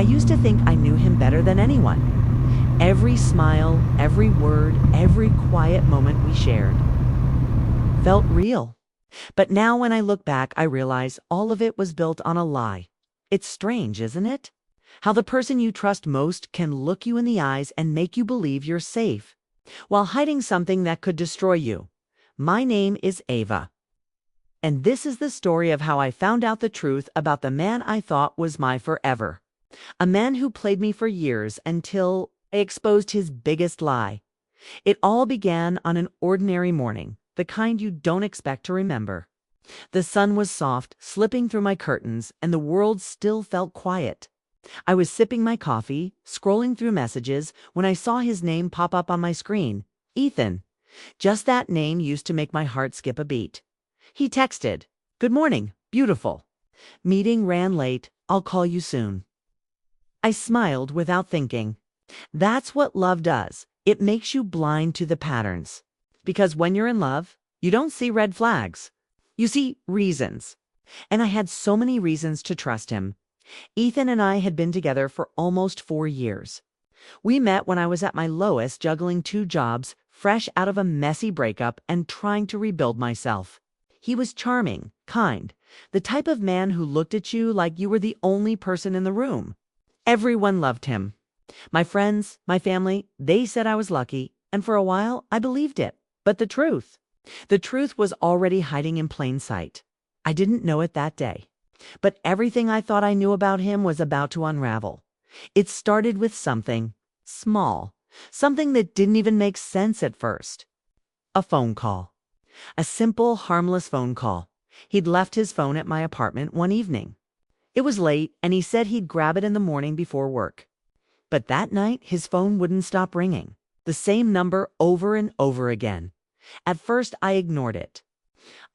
used to think I knew him better than anyone. Every smile, every word, every quiet moment we shared felt real. But now when I look back, I realize all of it was built on a lie. It's strange, isn't it? How the person you trust most can look you in the eyes and make you believe you're safe, while hiding something that could destroy you. My name is Ava. And this is the story of how I found out the truth about the man I thought was my forever. A man who played me for years until I exposed his biggest lie. It all began on an ordinary morning, the kind you don't expect to remember. The sun was soft, slipping through my curtains, and the world still felt quiet. I was sipping my coffee, scrolling through messages, when I saw his name pop up on my screen. Ethan. Just that name used to make my heart skip a beat. He texted, "Good morning, beautiful. Meeting ran late, I'll call you soon." I smiled without thinking. That's what love does. It makes you blind to the patterns. Because when you're in love, you don't see red flags. You see reasons. And I had so many reasons to trust him. Ethan and I had been together for almost 4 years. We met when I was at my lowest, juggling 2 jobs, fresh out of a messy breakup and trying to rebuild myself. He was charming, kind, the type of man who looked at you like you were the only person in the room. Everyone loved him. My friends, my family, they said I was lucky, and for a while I believed it. But the truth was already hiding in plain sight. I didn't know it that day. But everything I thought I knew about him was about to unravel. It started with something small, something that didn't even make sense at first. A phone call. A simple, harmless phone call. He'd left his phone at my apartment one evening. It was late, and he said he'd grab it in the morning before work. But that night, his phone wouldn't stop ringing. The same number over and over again. At first, I ignored it.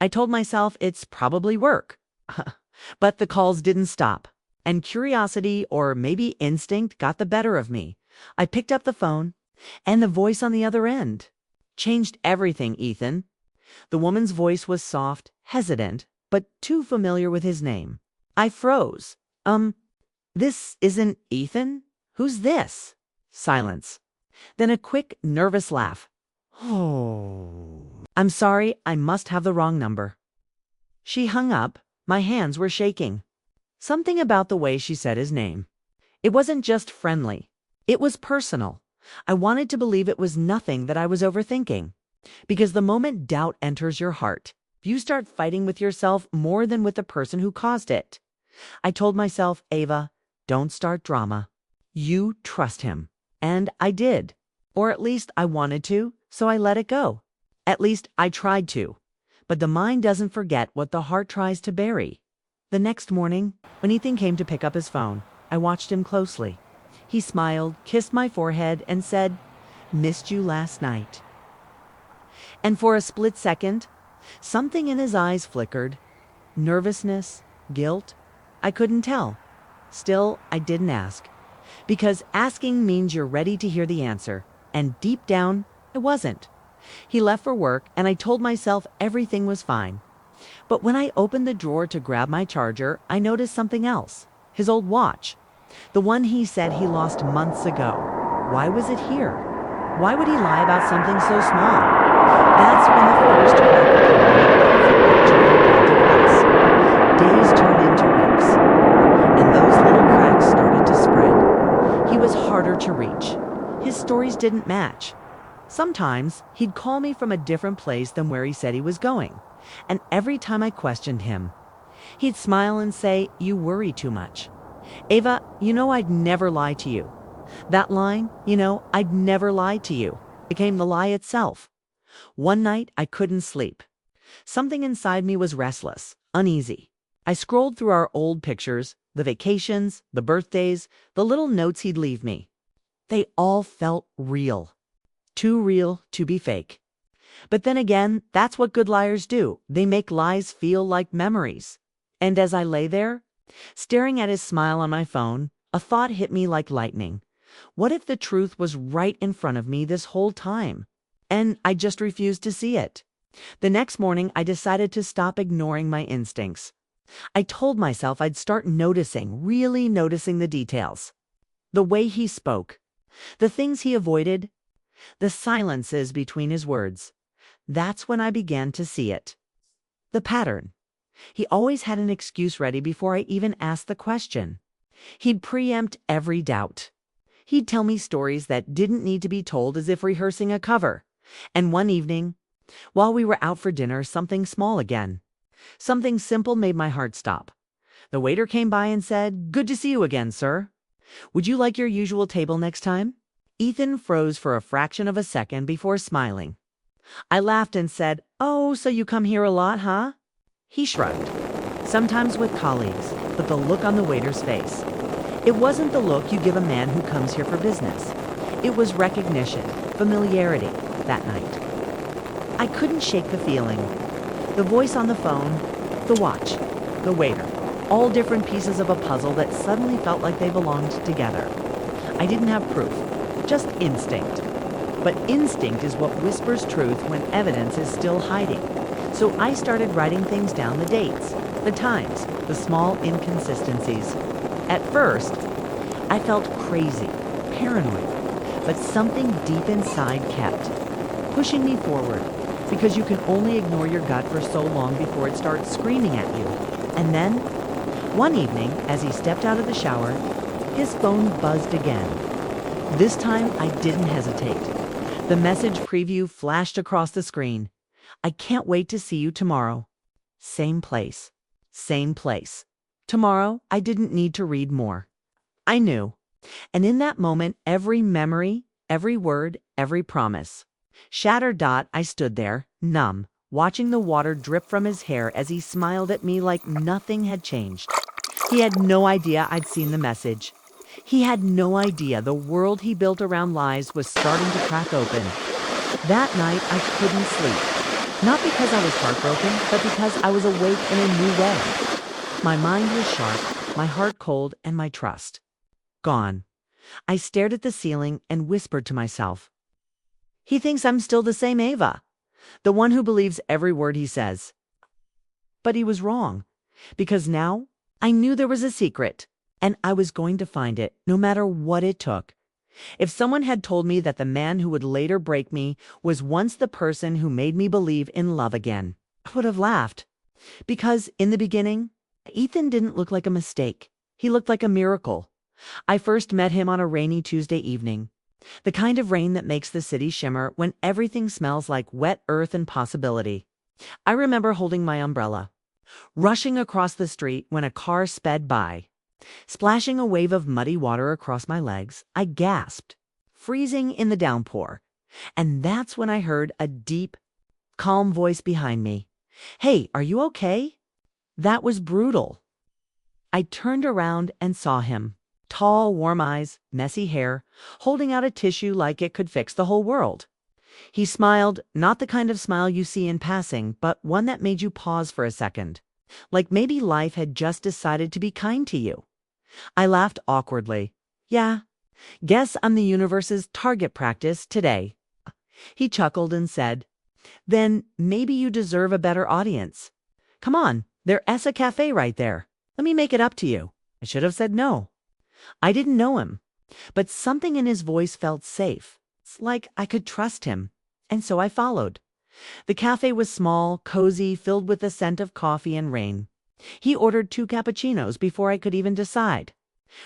I told myself it's probably work. But the calls didn't stop. And curiosity, or maybe instinct, got the better of me. I picked up the phone, and the voice on the other end changed everything, Ethan. The woman's voice was soft, hesitant, but too familiar with his name. I froze. This isn't Ethan? Who's this? Silence. Then a quick, nervous laugh. Oh. I'm sorry, I must have the wrong number. She hung up. My hands were shaking. Something about the way she said his name. It wasn't just friendly. It was personal. I wanted to believe it was nothing that I was overthinking. Because the moment doubt enters your heart, you start fighting with yourself more than with the person who caused it. I told myself, Ava, don't start drama. You trust him. And I did. Or at least I wanted to, so I let it go. At least I tried to. But the mind doesn't forget what the heart tries to bury. The next morning, when Ethan came to pick up his phone, I watched him closely. He smiled, kissed my forehead, and said, "Missed you last night." And for a split second, something in his eyes flickered. Nervousness, guilt, I couldn't tell. Still, I didn't ask. Because asking means you're ready to hear the answer. And deep down, I wasn't. He left for work, and I told myself everything was fine. But when I opened the drawer to grab my charger, I noticed something else. His old watch. The one he said he lost months ago. Why was it here? Why would he lie about something so small? That's when the first crack appeared. Days turned into weeks, and those little cracks started to spread. He was harder to reach. His stories didn't match. Sometimes he'd call me from a different place than where he said he was going. And every time I questioned him, he'd smile and say, "You worry too much. Ava, you know I'd never lie to you." That line, I'd never lie to you, became the lie itself. One night, I couldn't sleep. Something inside me was restless, uneasy. I scrolled through our old pictures, the vacations, the birthdays, the little notes he'd leave me. They all felt real. Too real to be fake. But then again, that's what good liars do. They make lies feel like memories. And as I lay there, staring at his smile on my phone, a thought hit me like lightning. What if the truth was right in front of me this whole time? And I just refused to see it. The next morning, I decided to stop ignoring my instincts. I told myself I'd start noticing, really noticing the details. The way he spoke, the things he avoided, the silences between his words. That's when I began to see it. The pattern. He always had an excuse ready before I even asked the question. He'd preempt every doubt. He'd tell me stories that didn't need to be told, as if rehearsing a cover. And one evening, while we were out for dinner, something small again. Something simple made my heart stop. The waiter came by and said, "Good to see you again, sir. Would you like your usual table next time?" Ethan froze for a fraction of a second before smiling. I laughed and said, "Oh, so you come here a lot, huh?" He shrugged. "Sometimes with colleagues," but the look on the waiter's face. It wasn't the look you give a man who comes here for business. It was recognition, familiarity, that night. I couldn't shake the feeling. The voice on the phone, the watch, the waiter, all different pieces of a puzzle that suddenly felt like they belonged together. I didn't have proof, just instinct. But instinct is what whispers truth when evidence is still hiding. So I started writing things down: the dates, the times, the small inconsistencies. At first, I felt crazy, paranoid, but something deep inside kept pushing me forward, because you can only ignore your gut for so long before it starts screaming at you. And then, one evening, as he stepped out of the shower, his phone buzzed again. This time, I didn't hesitate. The message preview flashed across the screen. "I can't wait to see you tomorrow. Same place. Same place." Tomorrow, I didn't need to read more. I knew. And in that moment, every memory, every word, every promise shattered. I stood there, numb, watching the water drip from his hair as he smiled at me like nothing had changed. He had no idea I'd seen the message. He had no idea the world he built around lies was starting to crack open. That night, I couldn't sleep. Not because I was heartbroken, but because I was awake in a new way. My mind was sharp, my heart cold, and my trust gone. I stared at the ceiling and whispered to myself, "He thinks I'm still the same Ava, the one who believes every word he says." But he was wrong, because now I knew there was a secret, and I was going to find it, no matter what it took. If someone had told me that the man who would later break me was once the person who made me believe in love again, I would have laughed. Because in the beginning, Ethan didn't look like a mistake. He looked like a miracle. I first met him on a rainy Tuesday evening. The kind of rain that makes the city shimmer when everything smells like wet earth and possibility. I remember holding my umbrella, rushing across the street when a car sped by. Splashing a wave of muddy water across my legs, I gasped, freezing in the downpour. And that's when I heard a deep, calm voice behind me. "Hey, are you okay?" That was brutal. I turned around and saw him. Tall, warm eyes, messy hair, holding out a tissue like it could fix the whole world. He smiled, not the kind of smile you see in passing, but one that made you pause for a second. Like maybe life had just decided to be kind to you. I laughed awkwardly. "Yeah, guess I'm the universe's target practice today." He chuckled and said, "Then maybe you deserve a better audience. Come on, there's a cafe right there. Let me make it up to you." I should have said no. I didn't know him, but something in his voice felt safe. It's like I could trust him, and so I followed. The cafe was small, cozy, filled with the scent of coffee and rain. He ordered 2 cappuccinos before I could even decide.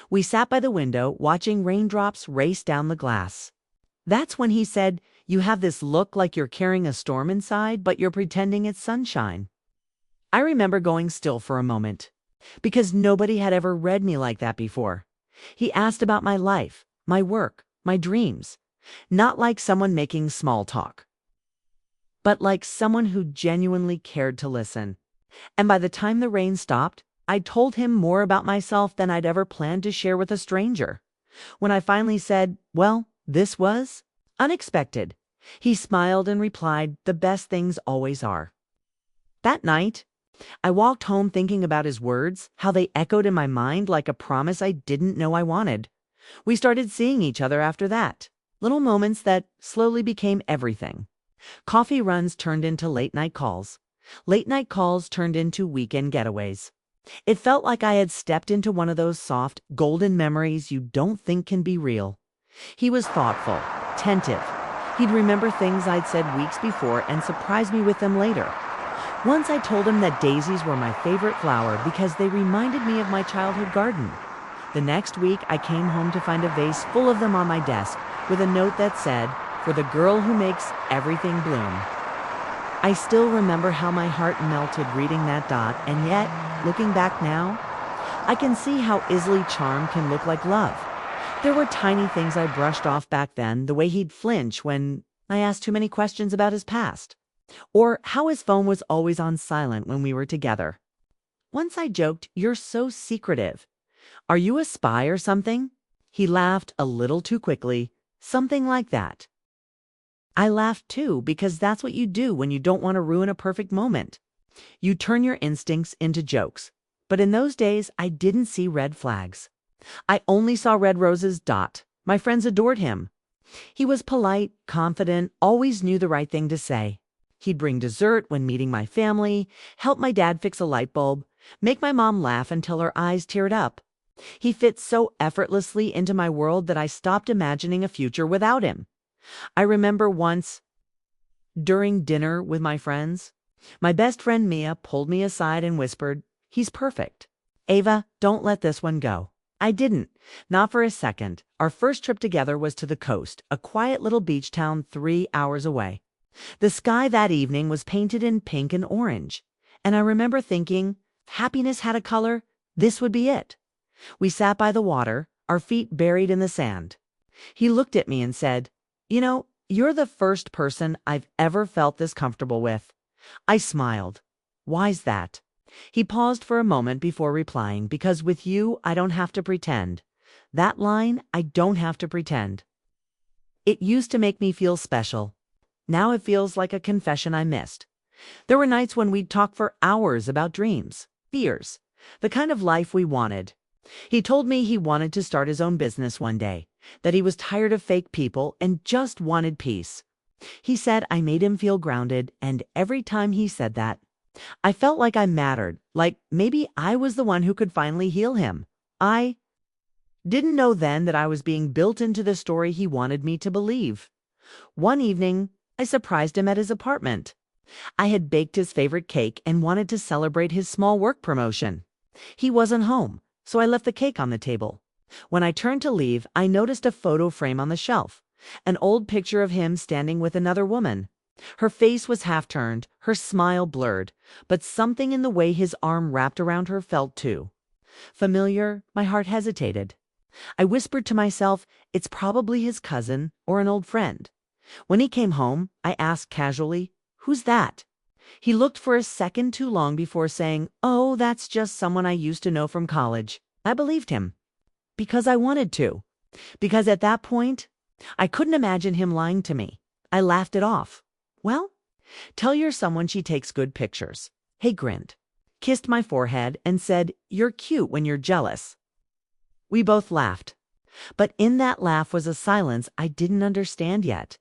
We sat by the window, watching raindrops race down the glass. That's when he said, "You have this look like you're carrying a storm inside, but you're pretending it's sunshine." I remember going still for a moment, because nobody had ever read me like that before. He asked about my life, my work, my dreams, not like someone making small talk, but like someone who genuinely cared to listen. And by the time the rain stopped, I told him more about myself than I'd ever planned to share with a stranger. When I finally said, "Well, this was unexpected," he smiled and replied, "The best things always are." That night, I walked home thinking about his words, how they echoed in my mind like a promise I didn't know I wanted. We started seeing each other after that. Little moments that slowly became everything. Coffee runs turned into late night calls. Late night calls turned into weekend getaways. It felt like I had stepped into one of those soft, golden memories you don't think can be real. He was thoughtful, attentive. He'd remember things I'd said weeks before and surprise me with them later. Once I told him that daisies were my favorite flower because they reminded me of my childhood garden. The next week, I came home to find a vase full of them on my desk with a note that said, "For the girl who makes everything bloom." I still remember how my heart melted reading that dot, and yet, looking back now, I can see how easily charm can look like love. There were tiny things I brushed off back then, the way he'd flinch when I asked too many questions about his past, or how his phone was always on silent when we were together. Once I joked, "You're so secretive. Are you a spy or something?" He laughed a little too quickly, something like that. I laughed too, because that's what you do when you don't want to ruin a perfect moment. You turn your instincts into jokes. But in those days, I didn't see red flags. I only saw red roses. My friends adored him. He was polite, confident, always knew the right thing to say. He'd bring dessert when meeting my family, help my dad fix a light bulb, make my mom laugh until her eyes teared up. He fit so effortlessly into my world that I stopped imagining a future without him. I remember once, during dinner with my friends, my best friend Mia pulled me aside and whispered, "He's perfect. Ava, don't let this one go." I didn't, not for a second. Our first trip together was to the coast, a quiet little beach town 3 hours away. The sky that evening was painted in pink and orange, and I remember thinking, if happiness had a color, this would be it. We sat by the water, our feet buried in the sand. He looked at me and said, "You know, you're the first person I've ever felt this comfortable with." I smiled. "Why's that?" He paused for a moment before replying, "Because with you, I don't have to pretend." That line, "I don't have to pretend." It used to make me feel special. Now it feels like a confession I missed. There were nights when we'd talk for hours about dreams, fears, the kind of life we wanted. He told me he wanted to start his own business one day, that he was tired of fake people and just wanted peace. He said I made him feel grounded, and every time he said that, I felt like I mattered, like maybe I was the one who could finally heal him. I didn't know then that I was being built into the story he wanted me to believe. One evening, I surprised him at his apartment. I had baked his favorite cake and wanted to celebrate his small work promotion. He wasn't home, so I left the cake on the table. When I turned to leave, I noticed a photo frame on the shelf, an old picture of him standing with another woman. Her face was half turned, her smile blurred, but something in the way his arm wrapped around her felt too familiar. My heart hesitated. I whispered to myself, it's probably his cousin or an old friend. When he came home, I asked casually, "Who's that?" He looked for a second too long before saying, "Oh, that's just someone I used to know from college." I believed him. Because I wanted to. Because at that point, I couldn't imagine him lying to me. I laughed it off. "Well, tell your someone she takes good pictures." He grinned, kissed my forehead, and said, "You're cute when you're jealous." We both laughed. But in that laugh was a silence I didn't understand yet.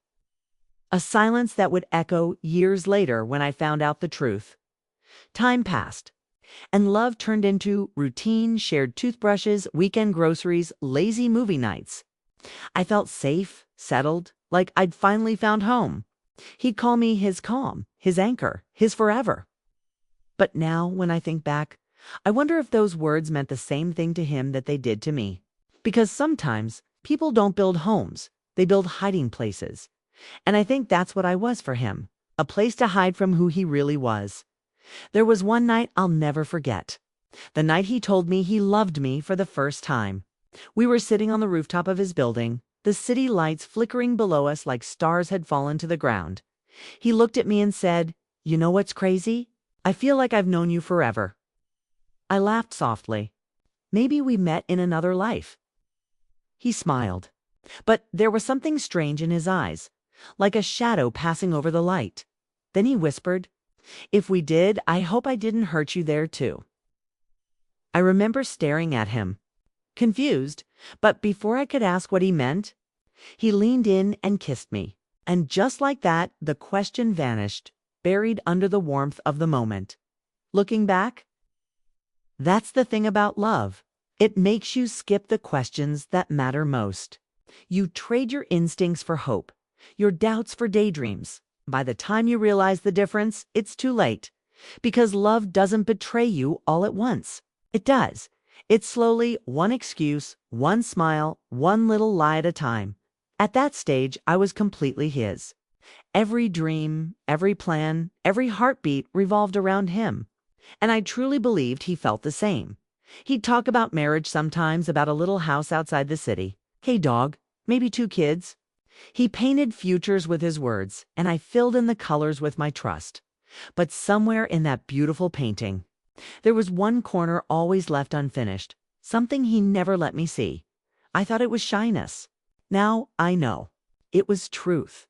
A silence that would echo years later when I found out the truth. Time passed, and love turned into routine, shared toothbrushes, weekend groceries, lazy movie nights. I felt safe, settled, like I'd finally found home. He'd call me his calm, his anchor, his forever. But now, when I think back, I wonder if those words meant the same thing to him that they did to me. Because sometimes people don't build homes, they build hiding places. And I think that's what I was for him, a place to hide from who he really was. There was one night I'll never forget. The night he told me he loved me for the first time. We were sitting on the rooftop of his building, the city lights flickering below us like stars had fallen to the ground. He looked at me and said, "You know what's crazy? I feel like I've known you forever." I laughed softly. Maybe we met in another life. He smiled, but there was something strange in his eyes, like a shadow passing over the light. Then he whispered, "If we did, I hope I didn't hurt you there too." I remember staring at him, confused, but before I could ask what he meant, he leaned in and kissed me. And just like that, the question vanished, buried under the warmth of the moment. Looking back, That's the thing about love. It makes you skip the questions that matter most. You trade your instincts for hope, your doubts for daydreams. By the time you realize the difference, it's too late. Because love doesn't betray you all at once. It does. It's slowly, one excuse, one smile, one little lie at a time. At that stage, I was completely his. Every dream, every plan, every heartbeat revolved around him. And I truly believed he felt the same. He'd talk about marriage sometimes, about a little house outside the city. Hey dog, maybe 2 kids. He painted futures with his words, and I filled in the colors with my trust. But somewhere in that beautiful painting, there was one corner always left unfinished, something he never let me see. I thought it was shyness. Now I know. It was truth.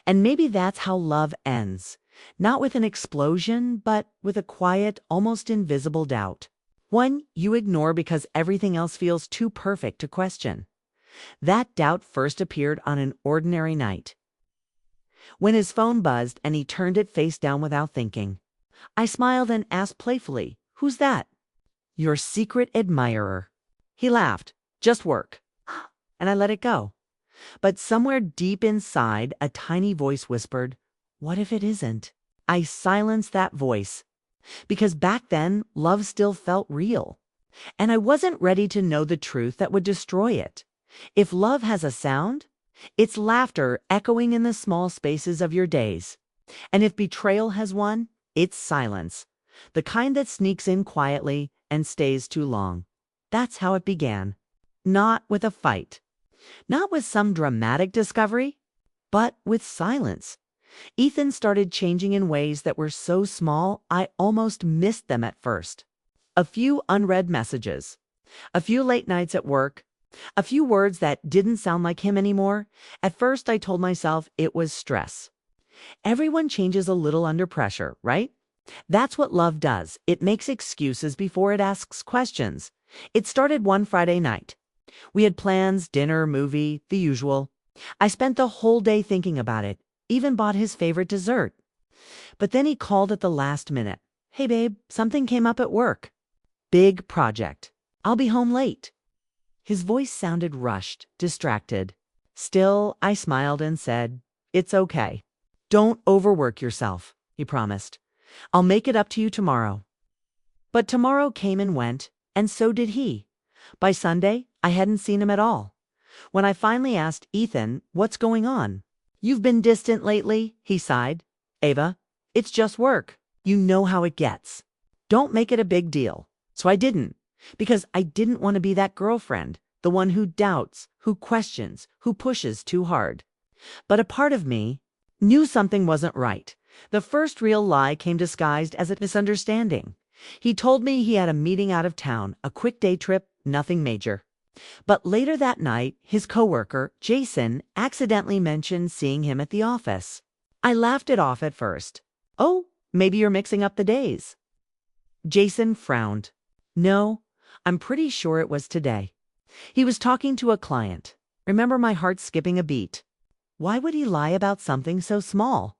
And maybe that's how love ends. Not with an explosion, but with a quiet, almost invisible doubt. One you ignore because everything else feels too perfect to question. That doubt first appeared on an ordinary night, when his phone buzzed and he turned it face down without thinking. I smiled and asked playfully, "Who's that?" "Your secret admirer." He laughed. "Just work." And I let it go. But somewhere deep inside, a tiny voice whispered, "What if it isn't?" I silenced that voice, because back then, love still felt real. And I wasn't ready to know the truth that would destroy it. If love has a sound, it's laughter echoing in the small spaces of your days. And if betrayal has one, it's silence, the kind that sneaks in quietly and stays too long. That's how it began. Not with a fight. Not with some dramatic discovery, but with silence. Ethan started changing in ways that were so small I almost missed them at first. A few unread messages, a few late nights at work, a few words that didn't sound like him anymore. At first I told myself it was stress. Everyone changes a little under pressure, right? That's what love does. It makes excuses before it asks questions. It started one Friday night. We had plans, dinner, movie, the usual. I spent the whole day thinking about it, even bought his favorite dessert. But then he called at the last minute. "Hey babe, something came up at work. Big project. I'll be home late." His voice sounded rushed, distracted. Still, I smiled and said, "It's okay. Don't overwork yourself," he promised. "I'll make it up to you tomorrow." But tomorrow came and went, and so did he. By Sunday, I hadn't seen him at all. When I finally asked Ethan, "What's going on?" "You've been distant lately," he sighed. "Ava, it's just work. You know how it gets. Don't make it a big deal." So I didn't, because I didn't want to be that girlfriend, the one who doubts, who questions, who pushes too hard. But a part of me knew something wasn't right. The first real lie came disguised as a misunderstanding. He told me he had a meeting out of town, a quick day trip, nothing major. But later that night, his coworker, Jason, accidentally mentioned seeing him at the office. I laughed it off at first. "Oh, maybe you're mixing up the days." Jason frowned. "No, I'm pretty sure it was today. He was talking to a client." Remember my heart skipping a beat. Why would he lie about something so small?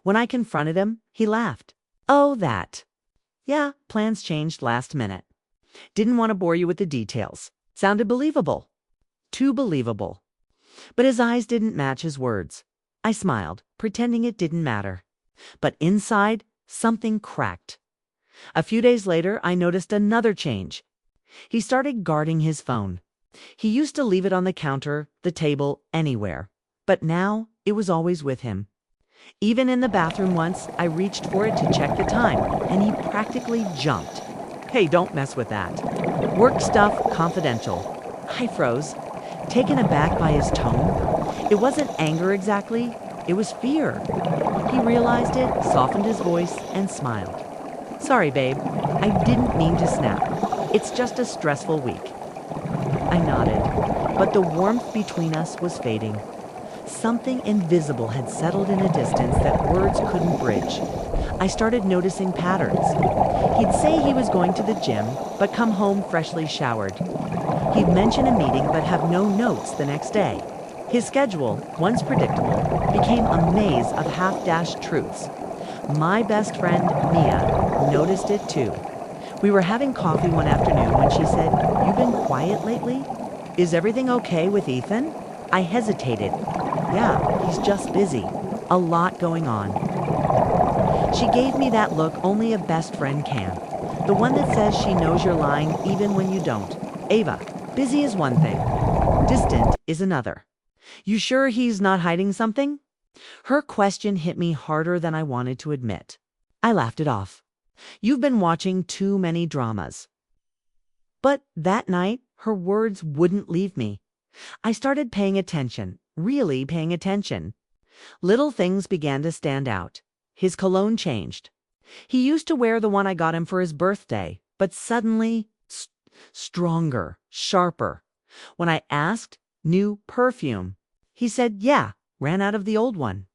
When I confronted him, he laughed. "Oh, that. Yeah, plans changed last minute. Didn't want to bore you with the details." Sounded believable. Too believable. But his eyes didn't match his words. I smiled, pretending it didn't matter. But inside, something cracked. A few days later, I noticed another change. He started guarding his phone. He used to leave it on the counter, the table, anywhere. But now, it was always with him. Even in the bathroom once, I reached for it to check the time, and he practically jumped. "Hey, don't mess with that. Work stuff, confidential." I froze, taken aback by his tone. It wasn't anger exactly, it was fear. He realized it, softened his voice, and smiled. "Sorry, babe. I didn't mean to snap. It's just a stressful week." I nodded, but the warmth between us was fading. Something invisible had settled in a distance that words couldn't bridge. I started noticing patterns. He'd say he was going to the gym, but come home freshly showered. He'd mention a meeting but have no notes the next day. His schedule, once predictable, became a maze of half-dashed truths. My best friend, Mia, noticed it too. We were having coffee one afternoon when she said, "You've been quiet lately? Is everything okay with Ethan?" I hesitated. "Yeah, he's just busy. A lot going on." She gave me that look only a best friend can. The one that says she knows you're lying even when you don't. "Ava, busy is one thing. Distant is another. You sure he's not hiding something?" Her question hit me harder than I wanted to admit. I laughed it off. "You've been watching too many dramas." But that night, her words wouldn't leave me. I started paying attention, really paying attention. Little things began to stand out. His cologne changed. He used to wear the one I got him for his birthday, but suddenly, stronger, sharper. When I asked, "New perfume," he said, "Yeah, ran out of the old one."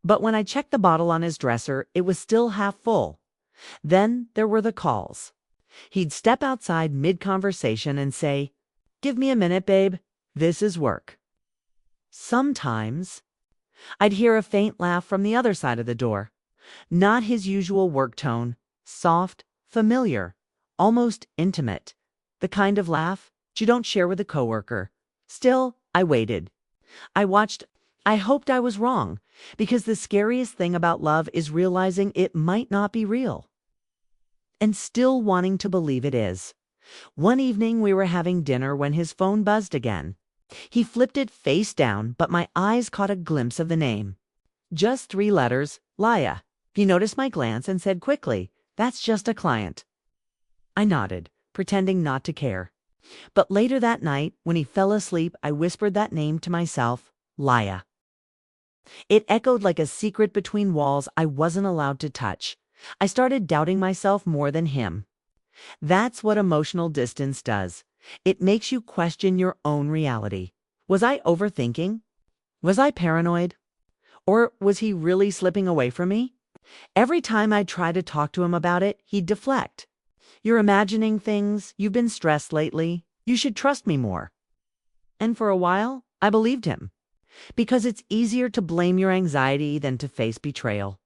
But when I checked the bottle on his dresser, it was still half full. Then there were the calls. He'd step outside mid-conversation and say, "Give me a minute, babe. This is work." Sometimes I'd hear a faint laugh from the other side of the door. Not his usual work tone, soft, familiar, almost intimate. The kind of laugh you don't share with a coworker. Still, I waited. I watched. I hoped I was wrong, because the scariest thing about love is realizing it might not be real, and still wanting to believe it is. One evening we were having dinner when his phone buzzed again. He flipped it face down, but my eyes caught a glimpse of the name. Just 3 letters, Laya. He noticed my glance and said quickly, "That's just a client." I nodded, pretending not to care. But later that night, when he fell asleep, I whispered that name to myself, Laya. It echoed like a secret between walls I wasn't allowed to touch. I started doubting myself more than him. That's what emotional distance does. It makes you question your own reality. Was I overthinking? Was I paranoid? Or was he really slipping away from me? Every time I'd try to talk to him about it, he'd deflect. "You're imagining things. You've been stressed lately. You should trust me more." And for a while, I believed him. Because it's easier to blame your anxiety than to face betrayal.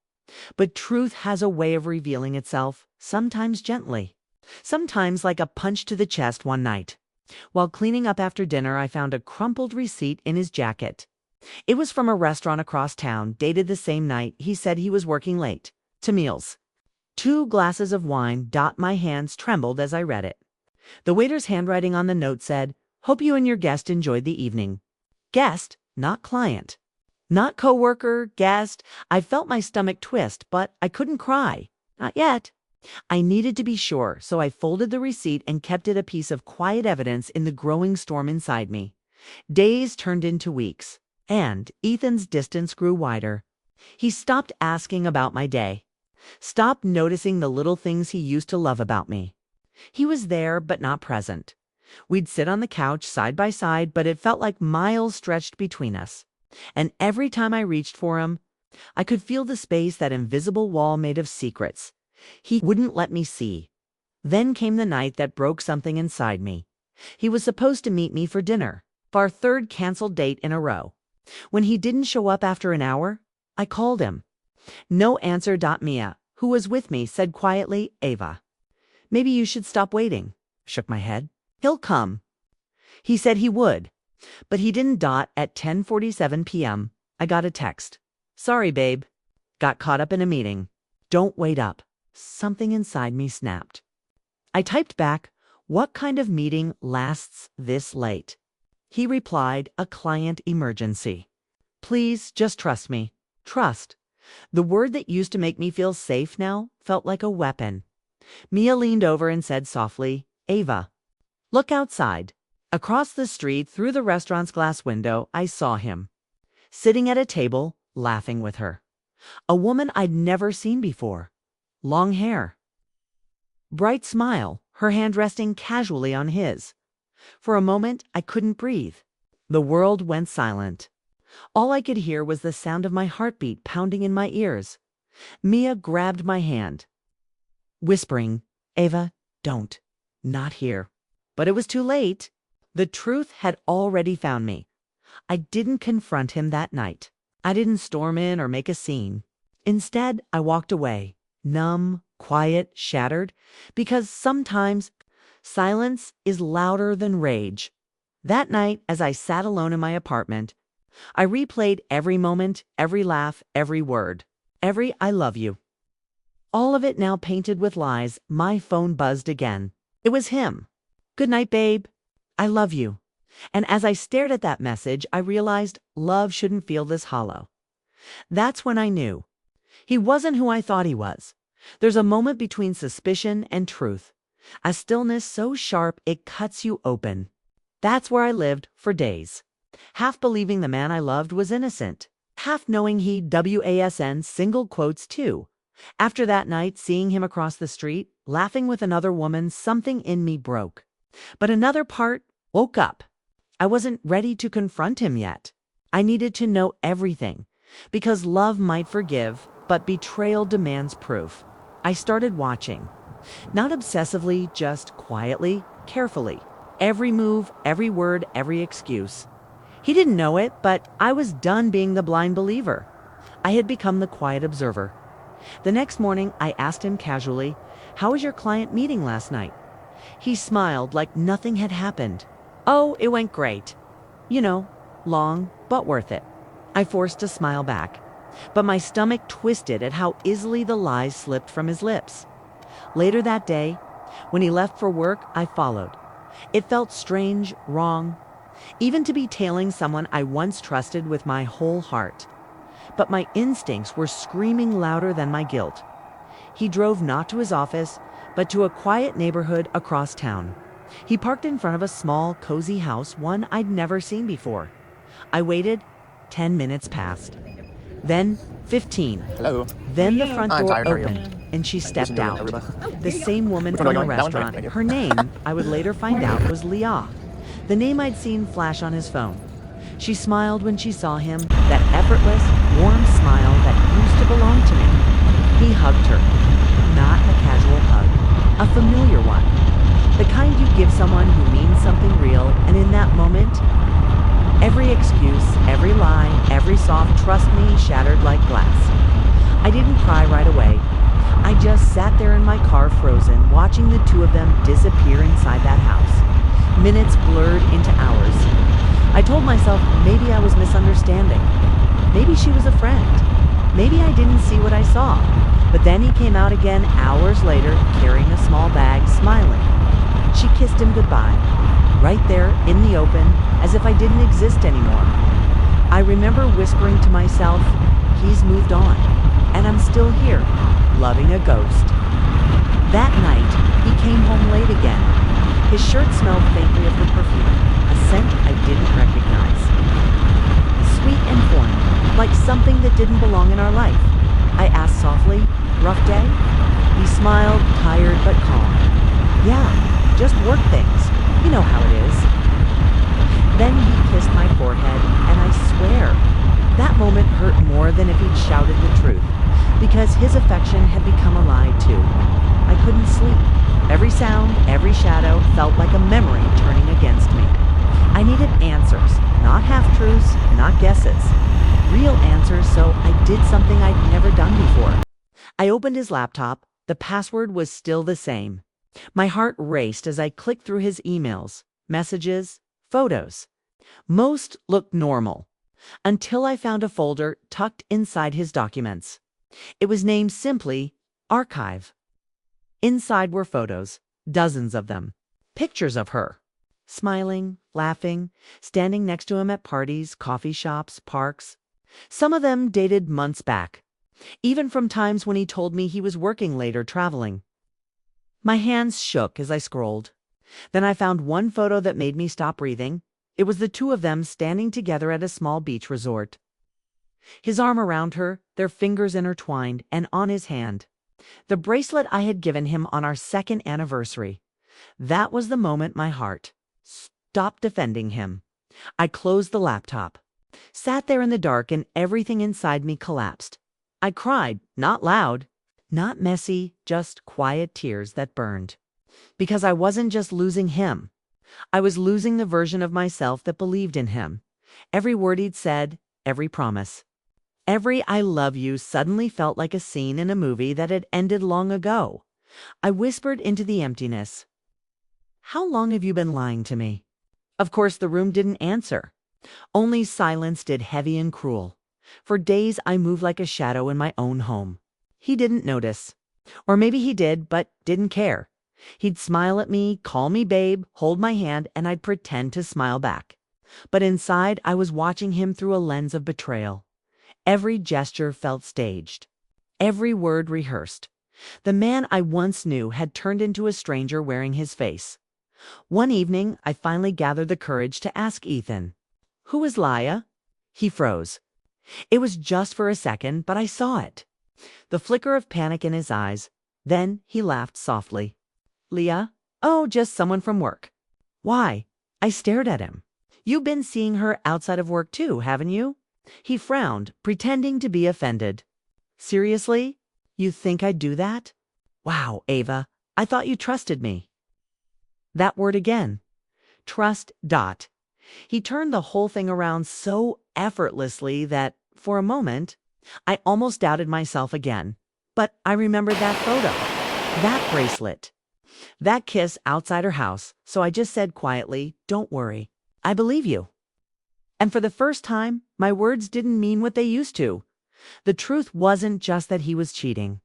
But truth has a way of revealing itself, sometimes gently. Sometimes like a punch to the chest one night. While cleaning up after dinner, I found a crumpled receipt in his jacket. It was from a restaurant across town, dated the same night he said he was working late. To meals. 2 glasses of wine. My hands trembled as I read it. The waiter's handwriting on the note said, "Hope you and your guest enjoyed the evening." Guest, not client. Not coworker, guest. I felt my stomach twist, but I couldn't cry. Not yet. I needed to be sure, so I folded the receipt and kept it a piece of quiet evidence in the growing storm inside me. Days turned into weeks, and Ethan's distance grew wider. He stopped asking about my day. Stopped noticing the little things he used to love about me. He was there, but not present. We'd sit on the couch side by side, but it felt like miles stretched between us. And every time I reached for him, I could feel the space, that invisible wall made of secrets he wouldn't let me see. Then came the night that broke something inside me. He was supposed to meet me for dinner, our 3rd canceled date in a row. When he didn't show up after an hour, I called him. No answer. Mia, who was with me, said quietly, "Ava, maybe you should stop waiting." Shook my head. "He'll come." He said he would, but he didn't. At 10:47 p.m., I got a text. "Sorry, babe. Got caught up in a meeting. Don't wait up." Something inside me snapped. I typed back, "What kind of meeting lasts this late?" He replied, "A client emergency. Please just trust me." Trust. The word that used to make me feel safe now felt like a weapon. Mia leaned over and said softly, "Ava, look outside." Across the street, through the restaurant's glass window, I saw him, sitting at a table, laughing with her. A woman I'd never seen before. Long hair. Bright smile, her hand resting casually on his. For a moment, I couldn't breathe. The world went silent. All I could hear was the sound of my heartbeat pounding in my ears. Mia grabbed my hand, whispering, "Ava, don't. Not here." But it was too late. The truth had already found me. I didn't confront him that night. I didn't storm in or make a scene. Instead, I walked away, numb, quiet, shattered, because sometimes silence is louder than rage. That night, as I sat alone in my apartment, I replayed every moment, every laugh, every word, every "I love you." All of it now painted with lies. My phone buzzed again. It was him. "Good night, babe. I love you." And as I stared at that message, I realized love shouldn't feel this hollow. That's when I knew. He wasn't who I thought he was. There's a moment between suspicion and truth, a stillness so sharp it cuts you open. That's where I lived for days, half believing the man I loved was innocent, half knowing he WASN single quotes too. After that night, seeing him across the street, laughing with another woman, something in me broke. But another part woke up. I wasn't ready to confront him yet. I needed to know everything, because love might forgive, but betrayal demands proof. I started watching, not obsessively, just quietly, carefully. Every move, every word, every excuse. He didn't know it, but I was done being the blind believer. I had become the quiet observer. The next morning, I asked him casually, "How was your client meeting last night?" He smiled like nothing had happened. "Oh, it went great. You know, long, but worth it." I forced a smile back, but my stomach twisted at how easily the lies slipped from his lips. Later that day, when he left for work, I followed. It felt strange, wrong, even to be tailing someone I once trusted with my whole heart. But my instincts were screaming louder than my guilt. He drove not to his office, but to a quiet neighborhood across town. He parked in front of a small, cozy house, one I'd never seen before. I waited. 10 minutes passed. Then 15. Hello. Then the front I'm door tired, how are you? opened, and she stepped doing, out. Aruba? The same woman Which one from am the I going? That one? restaurant. Right, Her name, I would later find out, was Leah, the name I'd seen flash on his phone. She smiled when she saw him, that effortless, warm smile that used to belong to me. He hugged her. Not a casual hug, a familiar one. The kind you give someone who means something real, and in that moment, every excuse, every lie, every soft "trust me" shattered like glass. I didn't cry right away. I just sat there in my car frozen, watching the two of them disappear inside that house. Minutes blurred into hours. I told myself maybe I was misunderstanding. Maybe she was a friend. Maybe I didn't see what I saw. But then he came out again hours later, carrying a small bag, smiling. She kissed him goodbye, right there in the open, as if I didn't exist anymore. I remember whispering to myself, he's moved on, and I'm still here, loving a ghost. That night, he came home late again. His shirt smelled faintly of the perfume, a scent I didn't recognize. Sweet and foreign, like something that didn't belong in our life. I asked softly, "Rough day?" He smiled, tired but calm. "Yeah, just work things. You know how it is." Then he kissed my forehead, and I swear, that moment hurt more than if he'd shouted the truth, because his affection had become a lie too. I couldn't sleep. Every sound, every shadow felt like a memory turning against me. I needed answers, not half-truths, not guesses. Real answers, so I did something I'd never done before. I opened his laptop. The password was still the same. My heart raced as I clicked through his emails, messages, photos. Most looked normal, until I found a folder tucked inside his documents. It was named simply Archive. Inside were photos, dozens of them, pictures of her, smiling, laughing, standing next to him at parties, coffee shops, parks. Some of them dated months back, even from times when he told me he was working late or traveling. My hands shook as I scrolled. Then I found one photo that made me stop breathing. It was the two of them standing together at a small beach resort. His arm around her, their fingers intertwined, and on his hand, the bracelet I had given him on our second anniversary. That was the moment my heart stopped defending him. I closed the laptop, sat there in the dark, and everything inside me collapsed. I cried, not loud, not messy, just quiet tears that burned. Because I wasn't just losing him. I was losing the version of myself that believed in him. Every word he'd said, every promise. Every I love you suddenly felt like a scene in a movie that had ended long ago. I whispered into the emptiness, "How long have you been lying to me?" Of course, the room didn't answer. Only silence did, heavy and cruel. For days, I moved like a shadow in my own home. He didn't notice. Or maybe he did, but didn't care. He'd smile at me, call me babe, hold my hand, and I'd pretend to smile back. But inside, I was watching him through a lens of betrayal. Every gesture felt staged. Every word rehearsed. The man I once knew had turned into a stranger wearing his face. One evening, I finally gathered the courage to ask Ethan, "Who is Laya?" He froze. It was just for a second, but I saw it. The flicker of panic in his eyes. Then he laughed softly. "Leah? Oh, just someone from work." "Why?" I stared at him. "You've been seeing her outside of work too, haven't you?" He frowned, pretending to be offended. "Seriously? You think I'd do that? Wow, Ava, I thought you trusted me." That word again. Trust. He turned the whole thing around so effortlessly that, for a moment, I almost doubted myself again. But I remembered that photo, that bracelet, that kiss outside her house, so I just said quietly, "Don't worry, I believe you." And for the first time, my words didn't mean what they used to. The truth wasn't just that he was cheating.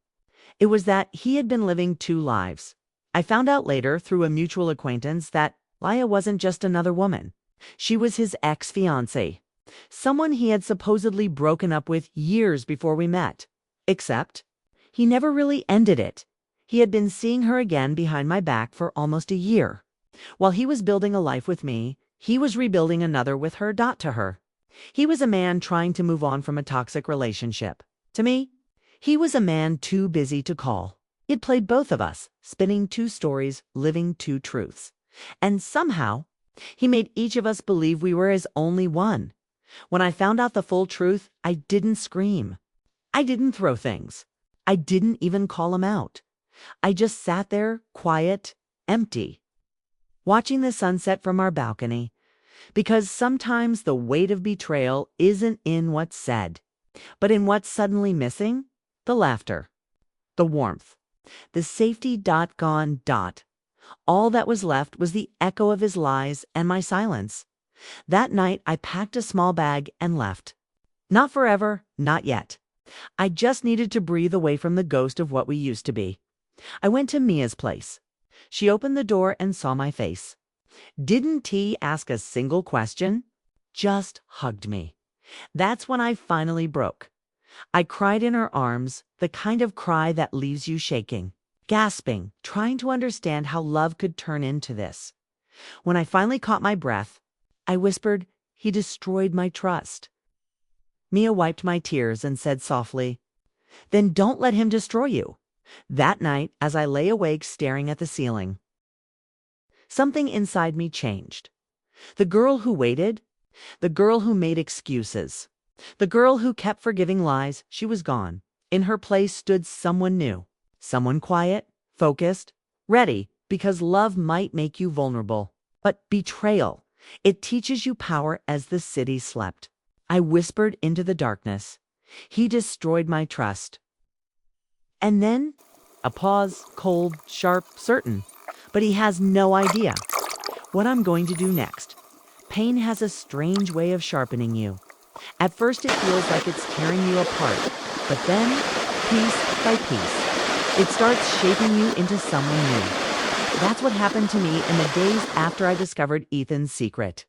It was that he had been living two lives. I found out later, through a mutual acquaintance, that Laya wasn't just another woman. She was his ex-fiancée, someone he had supposedly broken up with years before we met. Except, he never really ended it. He had been seeing her again behind my back for almost a year. While he was building a life with me, he was rebuilding another with her. To her, he was a man trying to move on from a toxic relationship. To me, he was a man too busy to call. He'd played both of us, spinning two stories, living two truths. And somehow, he made each of us believe we were his only one. When I found out the full truth, I didn't scream. I didn't throw things. I didn't even call him out. I just sat there, quiet, empty, watching the sunset from our balcony. Because sometimes the weight of betrayal isn't in what's said, but in what's suddenly missing. The laughter, the warmth, the safety. Gone. All that was left was the echo of his lies and my silence. That night, I packed a small bag and left. Not forever, not yet. I just needed to breathe away from the ghost of what we used to be. I went to Mia's place. She opened the door and saw my face. Didn't T ask a single question? Just hugged me. That's when I finally broke. I cried in her arms, the kind of cry that leaves you shaking, gasping, trying to understand how love could turn into this. When I finally caught my breath, I whispered, "He destroyed my trust." Mia wiped my tears and said softly, "Then don't let him destroy you." That night, as I lay awake staring at the ceiling, something inside me changed. The girl who waited, the girl who made excuses, the girl who kept forgiving lies, she was gone. In her place stood someone new, someone quiet, focused, ready, because love might make you vulnerable. But betrayal, it teaches you power as the city slept. I whispered into the darkness, "He destroyed my trust." And then, a pause, cold, sharp, certain. But he has no idea what I'm going to do next. Pain has a strange way of sharpening you. At first it feels like it's tearing you apart, but then, piece by piece, it starts shaping you into someone new. That's what happened to me in the days after I discovered Ethan's secret.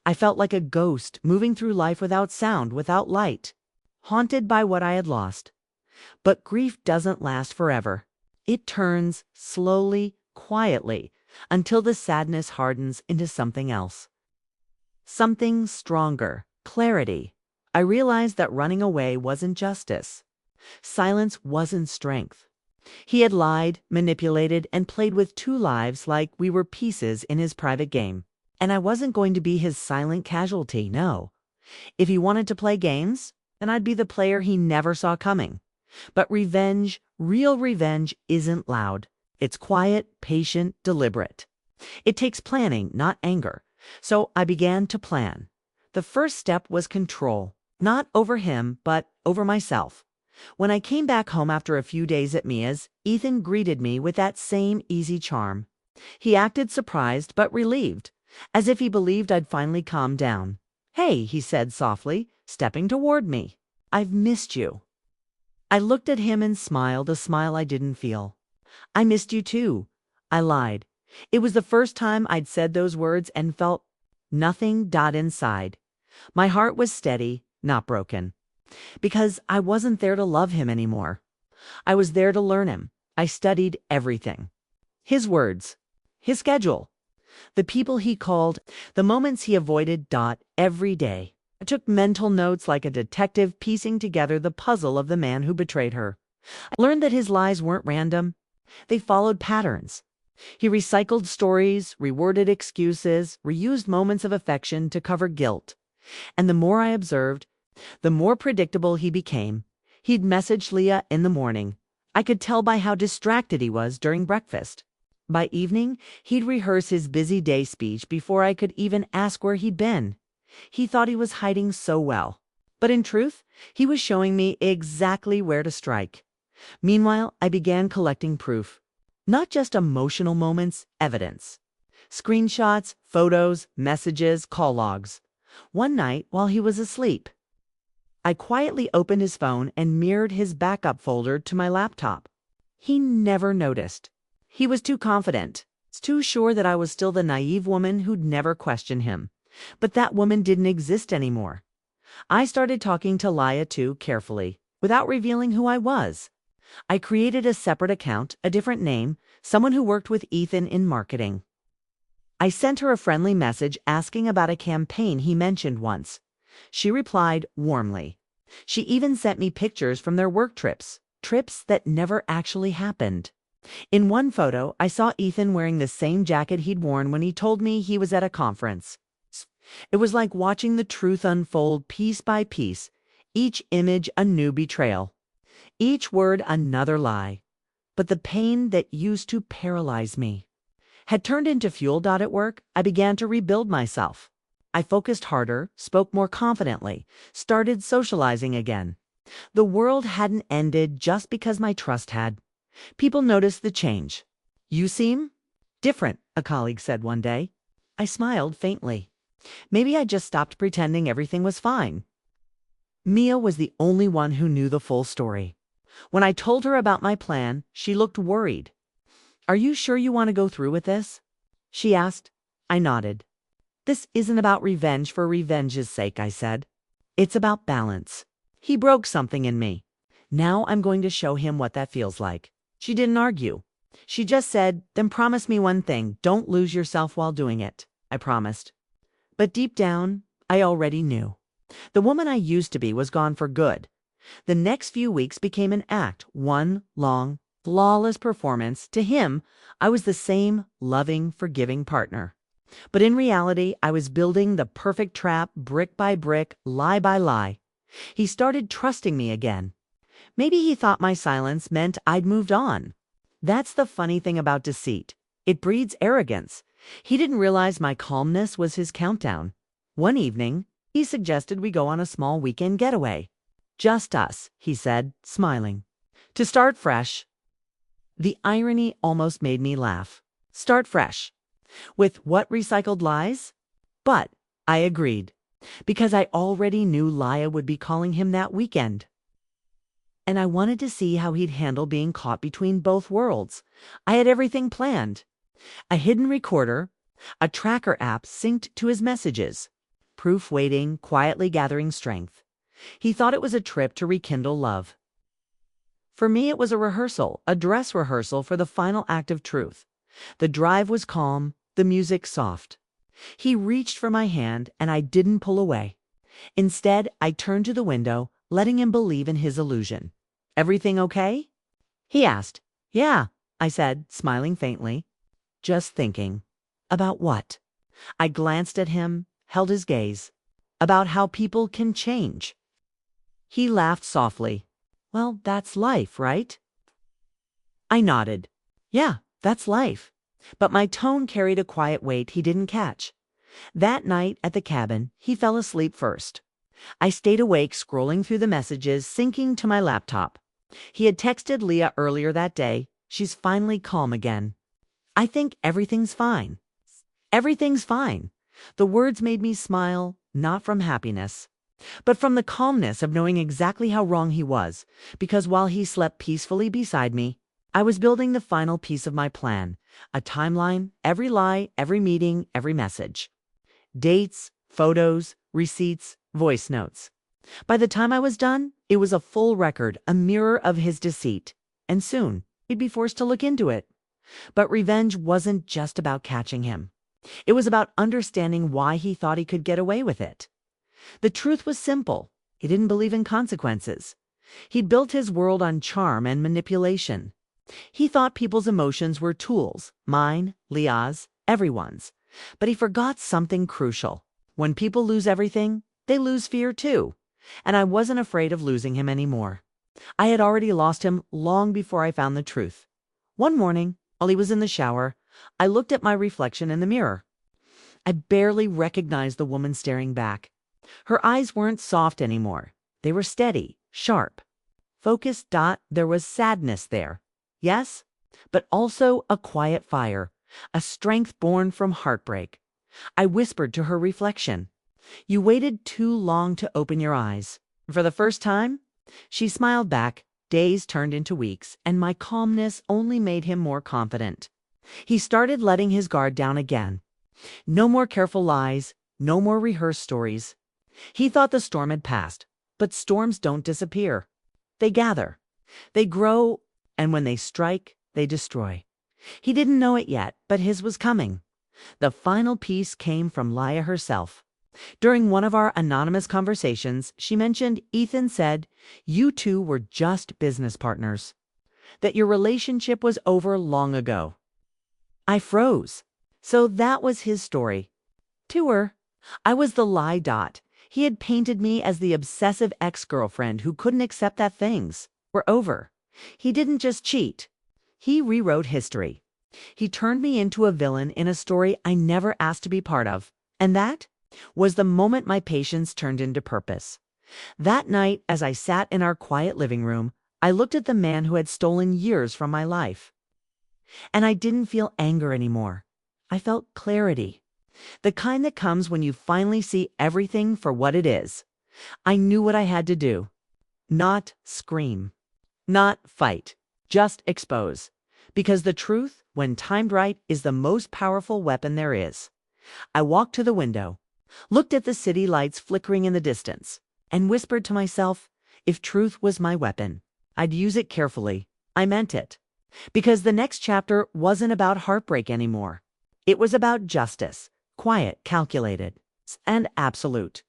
I felt like a ghost moving through life without sound, without light, haunted by what I had lost. But grief doesn't last forever. It turns slowly, quietly, until the sadness hardens into something else. Something stronger, clarity. I realized that running away wasn't justice. Silence wasn't strength. He had lied, manipulated, and played with two lives like we were pieces in his private game. And I wasn't going to be his silent casualty, no. If he wanted to play games, then I'd be the player he never saw coming. But revenge, real revenge, isn't loud. It's quiet, patient, deliberate. It takes planning, not anger. So I began to plan. The first step was control, not over him, but over myself. When I came back home after a few days at Mia's, Ethan greeted me with that same easy charm. He acted surprised but relieved, as if he believed I'd finally calmed down. "Hey," he said softly, stepping toward me. "I've missed you." I looked at him and smiled, a smile I didn't feel. "I missed you too," I lied. It was the first time I'd said those words and felt nothing inside. My heart was steady, not broken. Because I wasn't there to love him anymore. I was there to learn him. I studied everything. His words, his schedule, the people he called, the moments he avoided. Every day. I took mental notes like a detective piecing together the puzzle of the man who betrayed her. I learned that his lies weren't random. They followed patterns. He recycled stories, reworded excuses, reused moments of affection to cover guilt. And the more I observed, the more predictable he became. He'd message Leah in the morning. I could tell by how distracted he was during breakfast. By evening, he'd rehearse his busy day speech before I could even ask where he'd been. He thought he was hiding so well. But in truth, he was showing me exactly where to strike. Meanwhile, I began collecting proof. Not just emotional moments, evidence. Screenshots, photos, messages, call logs. One night, while he was asleep, I quietly opened his phone and mirrored his backup folder to my laptop. He never noticed. He was too confident, too sure that I was still the naive woman who'd never question him. But that woman didn't exist anymore. I started talking to Leah too carefully, without revealing who I was. I created a separate account, a different name, someone who worked with Ethan in marketing. I sent her a friendly message asking about a campaign he mentioned once. She replied warmly. She even sent me pictures from their work trips that never actually happened. In one photo, I saw Ethan wearing the same jacket he'd worn when he told me he was at a conference. It was like watching the truth unfold piece by piece, each image a new betrayal, each word another lie. But the pain that used to paralyze me had turned into fuel. At work, I began to rebuild myself. I focused harder, spoke more confidently, started socializing again. The world hadn't ended just because my trust had. People noticed the change. "You seem different," a colleague said one day. I smiled faintly. Maybe I just stopped pretending everything was fine. Mia was the only one who knew the full story. When I told her about my plan, she looked worried. "Are you sure you want to go through with this?" she asked. I nodded. "This isn't about revenge for revenge's sake," I said. "It's about balance. He broke something in me. Now I'm going to show him what that feels like." She didn't argue. She just said, "Then promise me one thing. Don't lose yourself while doing it." I promised. But deep down, I already knew. The woman I used to be was gone for good. The next few weeks became an act, one long, flawless performance. To him, I was the same loving, forgiving partner. But in reality, I was building the perfect trap, brick by brick, lie by lie. He started trusting me again. Maybe he thought my silence meant I'd moved on. That's the funny thing about deceit. It breeds arrogance. He didn't realize my calmness was his countdown. One evening, he suggested we go on a small weekend getaway. "Just us," he said, smiling. "To start fresh." The irony almost made me laugh. Start fresh. With what recycled lies? But I agreed, because I already knew Leah would be calling him that weekend. And I wanted to see how he'd handle being caught between both worlds. I had everything planned. A hidden recorder, a tracker app synced to his messages. Proof waiting, quietly gathering strength. He thought it was a trip to rekindle love. For me, it was a rehearsal, a dress rehearsal for the final act of truth. The drive was calm, the music soft. He reached for my hand, and I didn't pull away. Instead, I turned to the window, letting him believe in his illusion. "Everything okay?" he asked. "Yeah," I said, smiling faintly. "Just thinking." "About what?" I glanced at him, held his gaze. "About how people can change." He laughed softly. "Well, that's life, right?" I nodded. "Yeah, that's life." But my tone carried a quiet weight he didn't catch. That night at the cabin, he fell asleep first. I stayed awake scrolling through the messages, syncing to my laptop. He had texted Leah earlier that day. She's finally calm again. I think everything's fine. Everything's fine. The words made me smile, not from happiness, but from the calmness of knowing exactly how wrong he was, because while he slept peacefully beside me, I was building the final piece of my plan, a timeline, every lie, every meeting, every message. Dates, photos, receipts, voice notes. By the time I was done, it was a full record, a mirror of his deceit, and soon he'd be forced to look into it. But revenge wasn't just about catching him. It was about understanding why he thought he could get away with it. The truth was simple. He didn't believe in consequences. He'd built his world on charm and manipulation. He thought people's emotions were tools, mine, Leah's, everyone's. But he forgot something crucial. When people lose everything, they lose fear too. And I wasn't afraid of losing him anymore. I had already lost him long before I found the truth. One morning, while he was in the shower, I looked at my reflection in the mirror. I barely recognized the woman staring back. Her eyes weren't soft anymore. They were steady, sharp. Focused. There was sadness there. Yes, but also a quiet fire, a strength born from heartbreak. I whispered to her reflection, "You waited too long to open your eyes." For the first time, she smiled back. Days turned into weeks, and my calmness only made him more confident. He started letting his guard down again. No more careful lies, no more rehearsed stories. He thought the storm had passed, but storms don't disappear. They gather, they grow, and when they strike, they destroy. He didn't know it yet, but his was coming. The final piece came from Leah herself. During one of our anonymous conversations, she mentioned Ethan said, "You two were just business partners, that your relationship was over long ago." I froze. So that was his story. To her, I was the lie. He had painted me as the obsessive ex-girlfriend who couldn't accept that things were over. He didn't just cheat. He rewrote history. He turned me into a villain in a story I never asked to be part of. And that was the moment my patience turned into purpose. That night, as I sat in our quiet living room, I looked at the man who had stolen years from my life. And I didn't feel anger anymore. I felt clarity. The kind that comes when you finally see everything for what it is. I knew what I had to do. Not scream. Not fight. Just expose. Because the truth, when timed right, is the most powerful weapon there is. I walked to the window, looked at the city lights flickering in the distance, and whispered to myself, if truth was my weapon, I'd use it carefully. I meant it. Because the next chapter wasn't about heartbreak anymore. It was about justice, quiet, calculated, and absolute.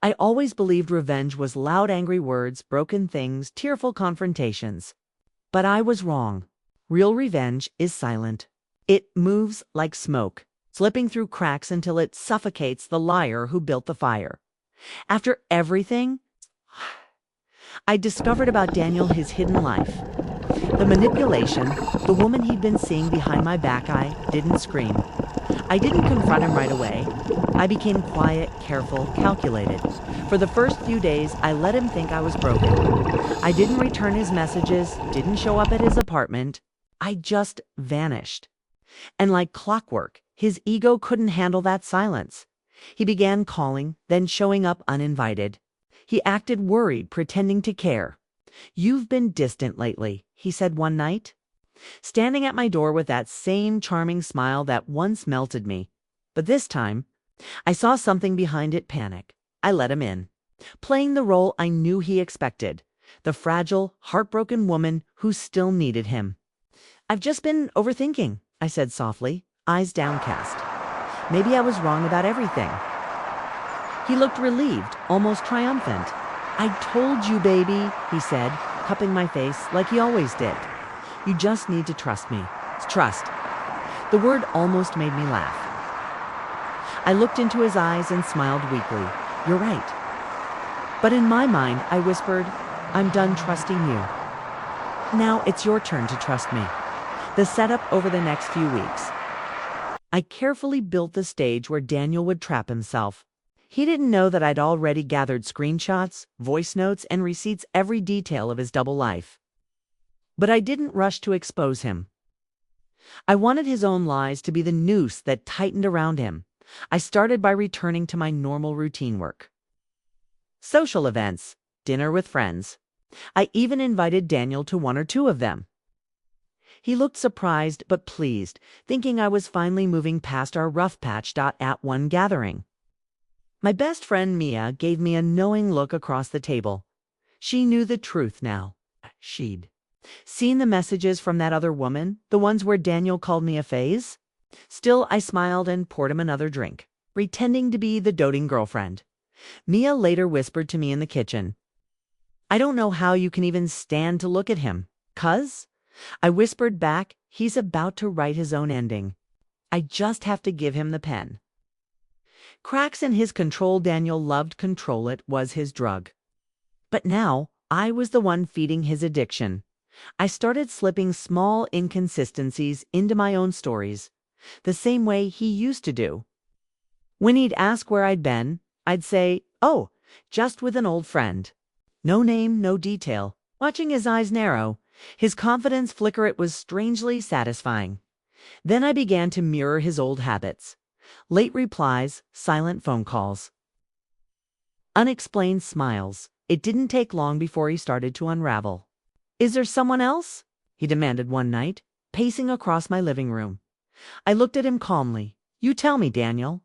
I always believed revenge was loud, angry words, broken things, tearful confrontations. But I was wrong. Real revenge is silent. It moves like smoke, slipping through cracks until it suffocates the liar who built the fire. After everything I discovered about Daniel, his hidden life, the manipulation, the woman he'd been seeing behind my back, I didn't scream. I didn't confront him right away. I became quiet, careful, calculated. For the first few days, I let him think I was broken. I didn't return his messages, didn't show up at his apartment. I just vanished. And like clockwork, his ego couldn't handle that silence. He began calling, then showing up uninvited. He acted worried, pretending to care. "You've been distant lately," he said one night, standing at my door with that same charming smile that once melted me. But this time, I saw something behind it. Panic. I let him in, playing the role I knew he expected, the fragile, heartbroken woman who still needed him. "I've just been overthinking," I said softly, eyes downcast. "Maybe I was wrong about everything." He looked relieved, almost triumphant. "I told you, baby," he said, cupping my face like he always did. "You just need to trust me." Trust. The word almost made me laugh. I looked into his eyes and smiled weakly. "You're right." But in my mind, I whispered, "I'm done trusting you. Now it's your turn to trust me." The setup over the next few weeks. I carefully built the stage where Daniel would trap himself. He didn't know that I'd already gathered screenshots, voice notes, and receipts every detail of his double life. But I didn't rush to expose him. I wanted his own lies to be the noose that tightened around him. I started by returning to my normal routine work. Social events, dinner with friends. I even invited Daniel to one or two of them. He looked surprised but pleased, thinking I was finally moving past our rough patch. At one gathering, my best friend Mia gave me a knowing look across the table. She knew the truth now. She'd seen the messages from that other woman, the ones where Daniel called me a phase. Still, I smiled and poured him another drink, pretending to be the doting girlfriend. Mia later whispered to me in the kitchen, "I don't know how you can even stand to look at him, cuz?" I whispered back, "He's about to write his own ending. I just have to give him the pen." Cracks in his control. Daniel loved control. It was his drug. But now, I was the one feeding his addiction. I started slipping small inconsistencies into my own stories, the same way he used to do. When he'd ask where I'd been, I'd say, "Oh, just with an old friend." No name, no detail. Watching his eyes narrow, his confidence flicker, it was strangely satisfying. Then I began to mirror his old habits. Late replies, silent phone calls, unexplained smiles. It didn't take long before he started to unravel. "Is there someone else?" he demanded one night, pacing across my living room. I looked at him calmly. "You tell me, Daniel.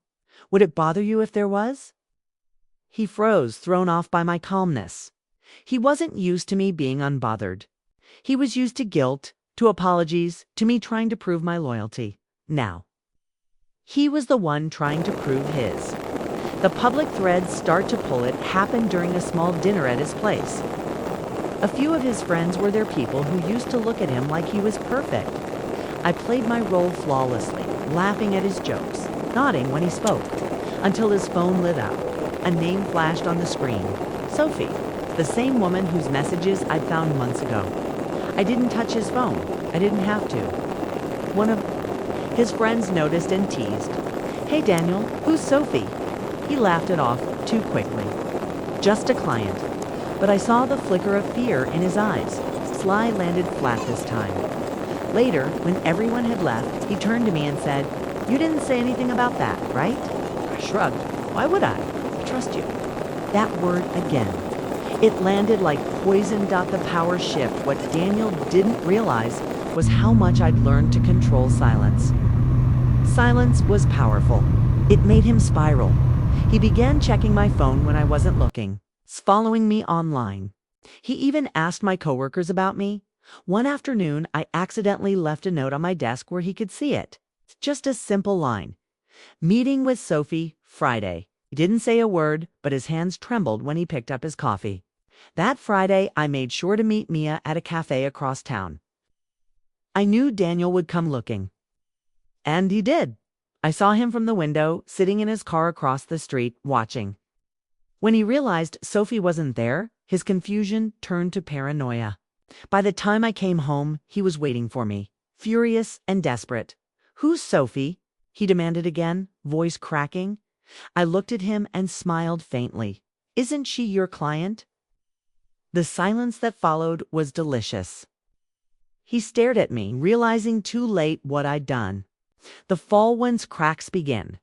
Would it bother you if there was?" He froze, thrown off by my calmness. He wasn't used to me being unbothered. He was used to guilt, to apologies, to me trying to prove my loyalty. Now, he was the one trying to prove his. The public threads start to pull. It happened during a small dinner at his place. A few of his friends were there, people who used to look at him like he was perfect. I played my role flawlessly, laughing at his jokes, nodding when he spoke, until his phone lit up. A name flashed on the screen. Sophie, the same woman whose messages I'd found months ago. I didn't touch his phone. I didn't have to. One of his friends noticed and teased, "Hey Daniel, who's Sophie?" He laughed it off too quickly. "Just a client." But I saw the flicker of fear in his eyes. Sly landed flat this time. Later, when everyone had left, he turned to me and said, "You didn't say anything about that, right?" I shrugged. "Why would I? I trust you." That word again. It landed like poison. The power shift. What Daniel didn't realize was how much I'd learned to control silence. Silence was powerful. It made him spiral. He began checking my phone when I wasn't looking, following me online. He even asked my coworkers about me. One afternoon, I accidentally left a note on my desk where he could see it. Just a simple line. "Meeting with Sophie, Friday." He didn't say a word, but his hands trembled when he picked up his coffee. That Friday, I made sure to meet Mia at a cafe across town. I knew Daniel would come looking. And he did. I saw him from the window, sitting in his car across the street, watching. When he realized Sophie wasn't there, his confusion turned to paranoia. By the time I came home, he was waiting for me, furious and desperate. "Who's Sophie?" he demanded again, voice cracking. I looked at him and smiled faintly. "Isn't she your client?" The silence that followed was delicious. He stared at me, realizing too late what I'd done. The fall once cracks begin.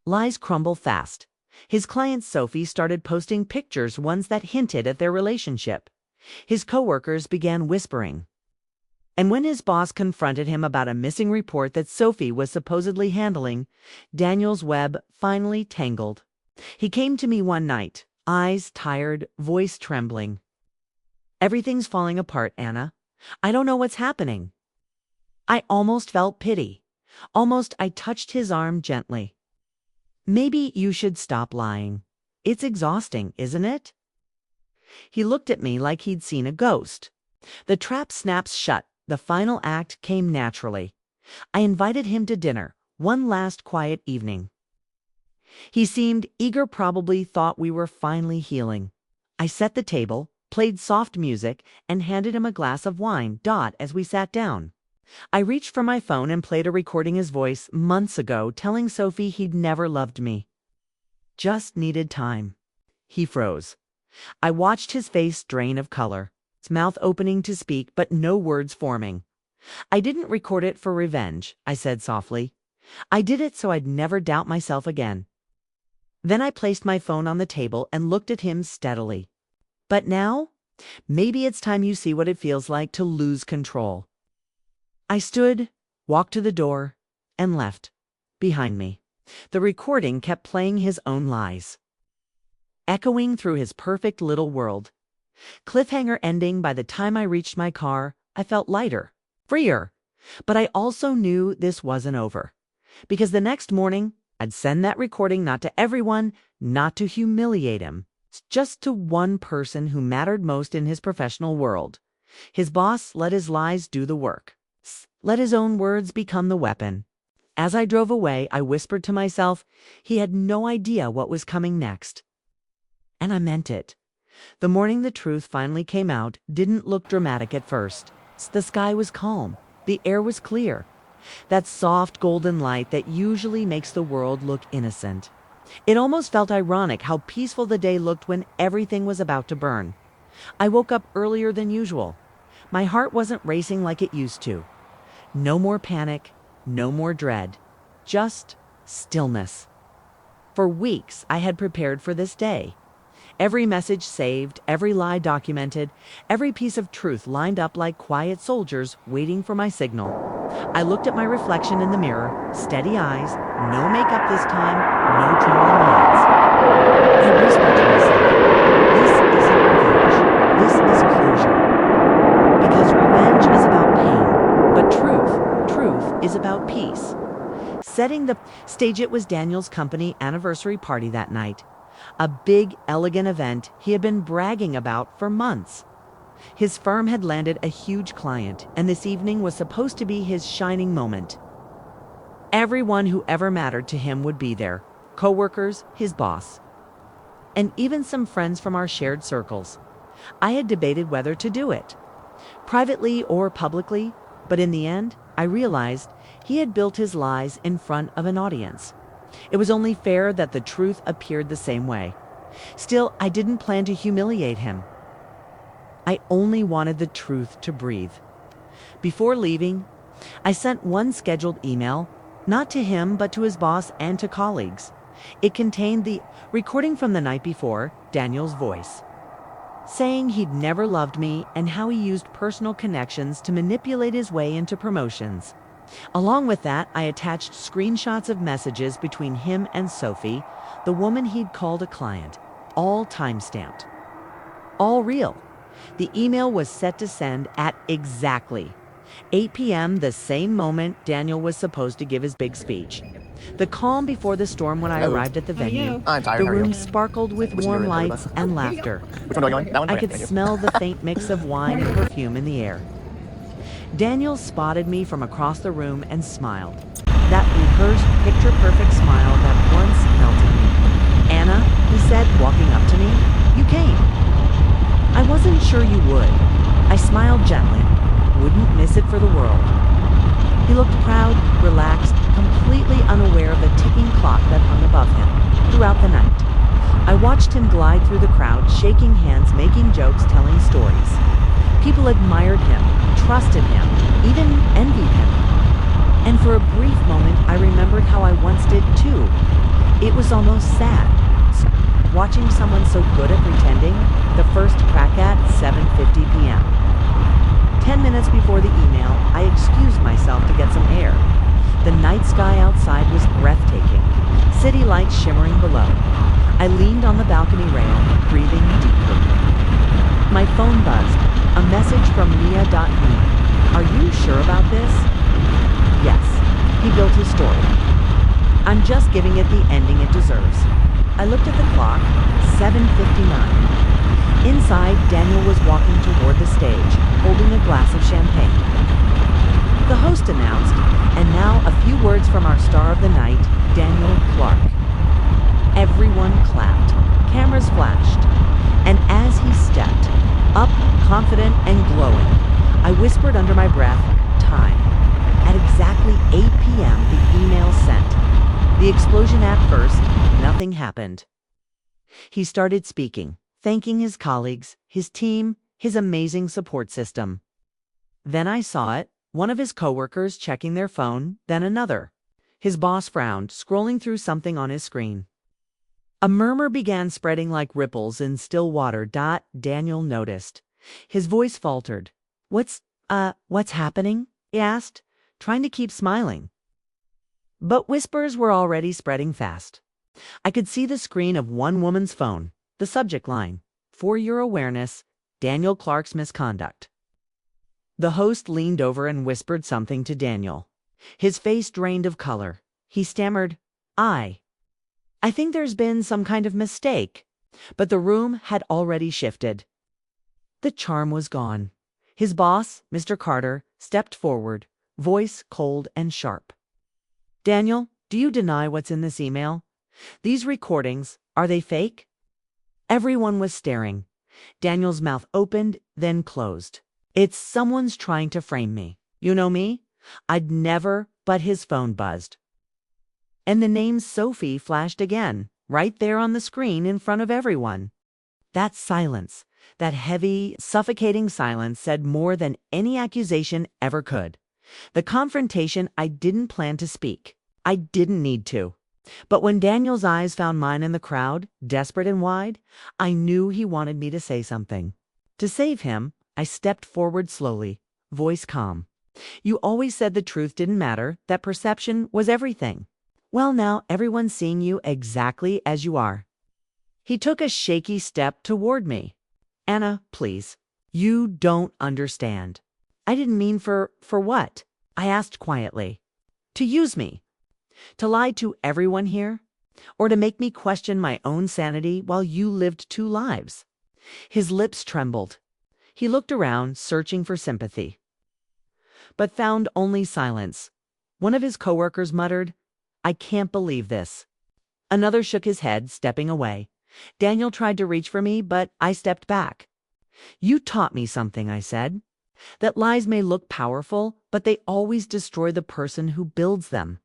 Lies crumble fast. His client Sophie started posting pictures, ones that hinted at their relationship. His coworkers began whispering. And when his boss confronted him about a missing report that Sophie was supposedly handling, Daniel's web finally tangled. He came to me one night, eyes tired, voice trembling. "Everything's falling apart, Anna. I don't know what's happening." I almost felt pity. Almost I touched his arm gently. "Maybe you should stop lying. It's exhausting, isn't it?" He looked at me like he'd seen a ghost. The trap snaps shut. The final act came naturally. I invited him to dinner, one last quiet evening. He seemed eager, probably thought we were finally healing. I set the table, played soft music, and handed him a glass of wine. As we sat down, I reached for my phone and played a recording his voice months ago telling Sophie he'd never loved me. Just needed time. He froze. I watched his face drain of color, his mouth opening to speak, but no words forming. I didn't record it for revenge, I said softly. I did it so I'd never doubt myself again. Then I placed my phone on the table and looked at him steadily. But now, maybe it's time you see what it feels like to lose control. I stood, walked to the door, and left. Behind me, the recording kept playing his own lies, echoing through his perfect little world. Cliffhanger ending. By the time I reached my car, I felt lighter, freer. But I also knew this wasn't over. Because the next morning, I'd send that recording not to everyone, not to humiliate him, just to one person who mattered most in his professional world. His boss let his lies do the work. Let his own words become the weapon. As I drove away, I whispered to myself, he had no idea what was coming next. And I meant it. The morning the truth finally came out didn't look dramatic at first. The sky was calm. The air was clear. That soft golden light that usually makes the world look innocent. It almost felt ironic how peaceful the day looked when everything was about to burn. I woke up earlier than usual. My heart wasn't racing like it used to. No more panic, no more dread. Just stillness. For weeks, I had prepared for this day. Every message saved, every lie documented, every piece of truth lined up like quiet soldiers waiting for my signal. I looked at my reflection in the mirror, steady eyes, no makeup this time, no trembling hands. I whispered to myself, this isn't revenge, this is closure. Because revenge is about pain, but truth is about peace. Setting the stage, it was Daniel's company anniversary party that night. A big, elegant event he had been bragging about for months. His firm had landed a huge client, and this evening was supposed to be his shining moment. Everyone who ever mattered to him would be there. Coworkers, his boss, and even some friends from our shared circles. I had debated whether to do it, privately or publicly, but in the end, I realized he had built his lies in front of an audience. It was only fair that the truth appeared the same way. Still, I didn't plan to humiliate him. I only wanted the truth to breathe. Before leaving, I sent one scheduled email, not to him but to his boss and to colleagues. It contained the recording from the night before, Daniel's voice, saying he'd never loved me and how he used personal connections to manipulate his way into promotions. Along with that, I attached screenshots of messages between him and Sophie, the woman he'd called a client, all time-stamped. All real. The email was set to send at exactly 8 p.m., the same moment Daniel was supposed to give his big speech. The calm before the storm when I arrived at the venue. I'm tired. The room sparkled with warm lights and laughter. Which one do I go in? That one? I Okay, could thank you. smell the faint mix of wine and perfume in the air. Daniel spotted me from across the room and smiled. That rehearsed, picture-perfect smile that once melted me. "Anna," he said, walking up to me, "you came." "I wasn't sure you would." I smiled gently. "Wouldn't miss it for the world." He looked proud, relaxed, completely unaware of the ticking clock that hung above him throughout the night. I watched him glide through the crowd, shaking hands, making jokes, telling stories. People admired him, trusted him, even envied him. And for a brief moment, I remembered how I once did too. It was almost sad, watching someone so good at pretending. The first crack at 7:50 p.m. 10 minutes before the email, I excused myself to get some air. The night sky outside was breathtaking, city lights shimmering below. I leaned on the balcony rail, breathing deeply. My phone buzzed. A message from Mia.me. "Are you sure about this?" "Yes." He built his story. "I'm just giving it the ending it deserves." I looked at the clock, 7:59. Inside, Daniel was walking toward the stage, holding a glass of champagne. The host announced, "And now a few words from our star of the night, Daniel Clark." Everyone clapped. Cameras flashed. And as he stepped, up, confident and glowing, I whispered under my breath, "Time." At exactly 8 p.m., the email sent. The explosion at first, nothing happened. He started speaking, thanking his colleagues, his team, his amazing support system. Then I saw it, one of his coworkers checking their phone, then another. His boss frowned, scrolling through something on his screen. A murmur began spreading like ripples in still water. Daniel noticed. His voice faltered. What's happening?" he asked, trying to keep smiling. But whispers were already spreading fast. I could see the screen of one woman's phone, the subject line, "For your awareness, Daniel Clark's misconduct." The host leaned over and whispered something to Daniel. His face drained of color. He stammered, I think there's been some kind of mistake." But the room had already shifted. The charm was gone. His boss, Mr. Carter, stepped forward, voice cold and sharp. "Daniel, do you deny what's in this email? These recordings, are they fake?" Everyone was staring. Daniel's mouth opened, then closed. "It's someone's trying to frame me. You know me? I'd never," but his phone buzzed. And the name Sophie flashed again, right there on the screen in front of everyone. That silence, that heavy, suffocating silence said more than any accusation ever could. The confrontation I didn't plan to speak. I didn't need to. But when Daniel's eyes found mine in the crowd, desperate and wide, I knew he wanted me to say something. To save him, I stepped forward slowly, voice calm. "You always said the truth didn't matter, that perception was everything. Well, now everyone's seeing you exactly as you are." He took a shaky step toward me. "Anna, please. You don't understand." "I didn't mean for what?" I asked quietly. "To use me? To lie to everyone here? Or to make me question my own sanity while you lived two lives?" His lips trembled. He looked around, searching for sympathy, but found only silence. One of his coworkers muttered, "I can't believe this." Another shook his head, stepping away. Daniel tried to reach for me, but I stepped back. "You taught me something," I said. "That lies may look powerful, but they always destroy the person who builds them."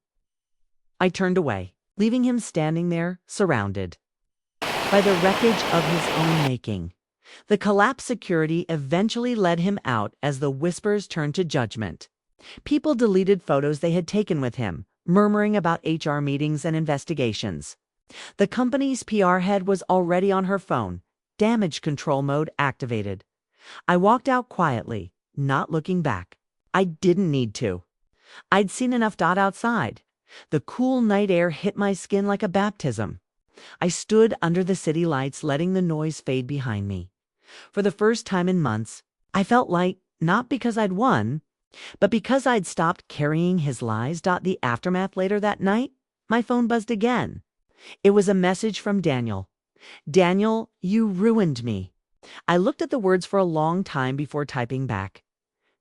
I turned away, leaving him standing there, surrounded by the wreckage of his own making. The collapsed security eventually led him out as the whispers turned to judgment. People deleted photos they had taken with him, murmuring about HR meetings and investigations. The company's PR head was already on her phone, damage control mode activated. I walked out quietly, not looking back. I didn't need to. I'd seen enough outside. The cool night air hit my skin like a baptism. I stood under the city lights, letting the noise fade behind me. For the first time in months, I felt light, not because I'd won, but because I'd stopped carrying his lies. The aftermath later that night, my phone buzzed again. It was a message from Daniel. "Daniel, you ruined me." I looked at the words for a long time before typing back.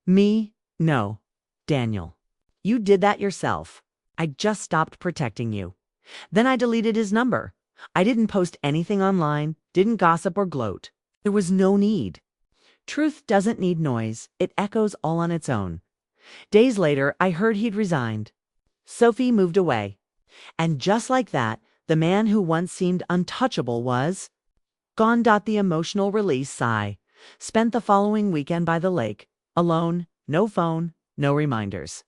"Me? No. Daniel. You did that yourself. I just stopped protecting you." Then I deleted his number. I didn't post anything online, didn't gossip or gloat. There was no need. Truth doesn't need noise. It echoes all on its own. Days later, I heard he'd resigned. Sophie moved away. And just like that, the man who once seemed untouchable was gone. The emotional release sigh. Spent the following weekend by the lake, alone, no phone, no reminders.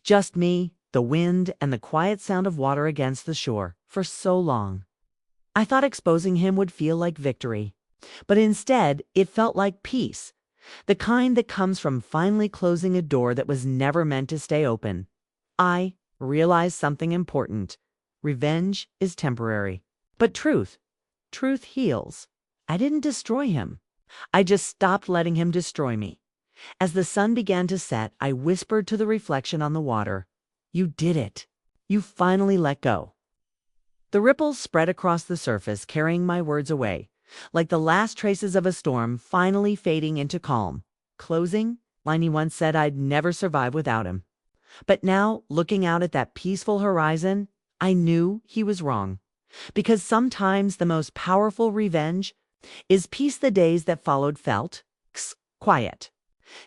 Just me, the wind, and the quiet sound of water against the shore for so long. I thought exposing him would feel like victory. But instead, it felt like peace, the kind that comes from finally closing a door that was never meant to stay open. I realized something important. Revenge is temporary. But truth heals. I didn't destroy him. I just stopped letting him destroy me. As the sun began to set, I whispered to the reflection on the water, "You did it. You finally let go." The ripples spread across the surface, carrying my words away, like the last traces of a storm finally fading into calm. Closing, line he once said I'd never survive without him. But now, looking out at that peaceful horizon, I knew he was wrong. Because sometimes the most powerful revenge is peace the days that followed felt quiet.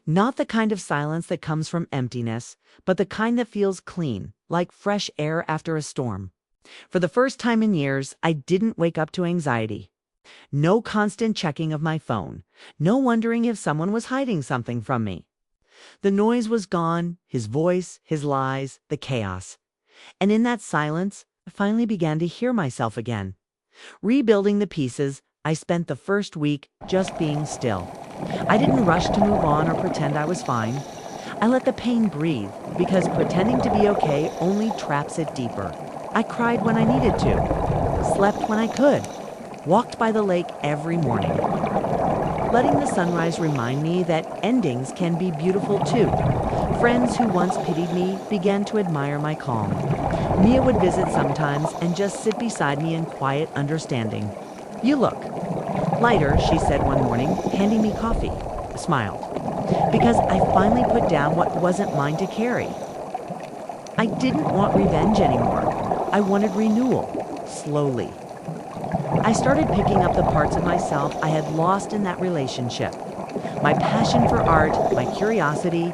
Not the kind of silence that comes from emptiness, but the kind that feels clean, like fresh air after a storm. For the first time in years, I didn't wake up to anxiety. No constant checking of my phone. No wondering if someone was hiding something from me. The noise was gone, his voice, his lies, the chaos. And in that silence, I finally began to hear myself again. Rebuilding the pieces, I spent the first week just being still. I didn't rush to move on or pretend I was fine. I let the pain breathe, because pretending to be okay only traps it deeper. I cried when I needed to, slept when I could, walked by the lake every morning. Letting the sunrise remind me that endings can be beautiful too. Friends who once pitied me began to admire my calm. Mia would visit sometimes and just sit beside me in quiet understanding. "You look lighter," she said one morning, handing me coffee. I smiled, because I finally put down what wasn't mine to carry. I didn't want revenge anymore. I wanted renewal, slowly. I started picking up the parts of myself I had lost in that relationship. My passion for art, my curiosity,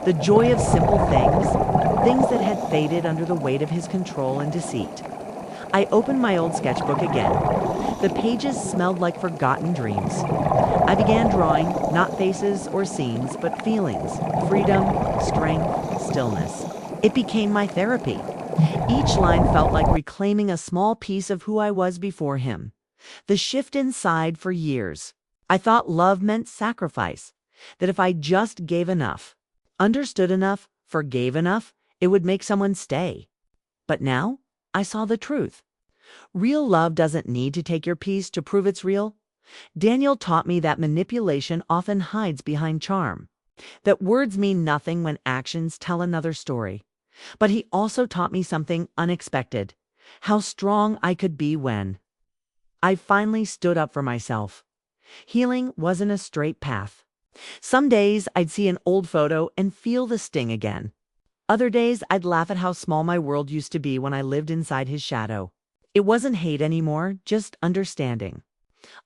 the joy of simple things, things that had faded under the weight of his control and deceit. I opened my old sketchbook again. The pages smelled like forgotten dreams. I began drawing, not faces or scenes, but feelings, freedom, strength, stillness. It became my therapy. Each line felt like reclaiming a small piece of who I was before him. The shift inside for years. I thought love meant sacrifice, that if I just gave enough, understood enough, forgave enough, it would make someone stay. But now, I saw the truth. Real love doesn't need to take your piece to prove it's real. Daniel taught me that manipulation often hides behind charm, that words mean nothing when actions tell another story. But he also taught me something unexpected, how strong I could be when I finally stood up for myself. Healing wasn't a straight path. Some days I'd see an old photo and feel the sting again. Other days I'd laugh at how small my world used to be when I lived inside his shadow. It wasn't hate anymore, just understanding.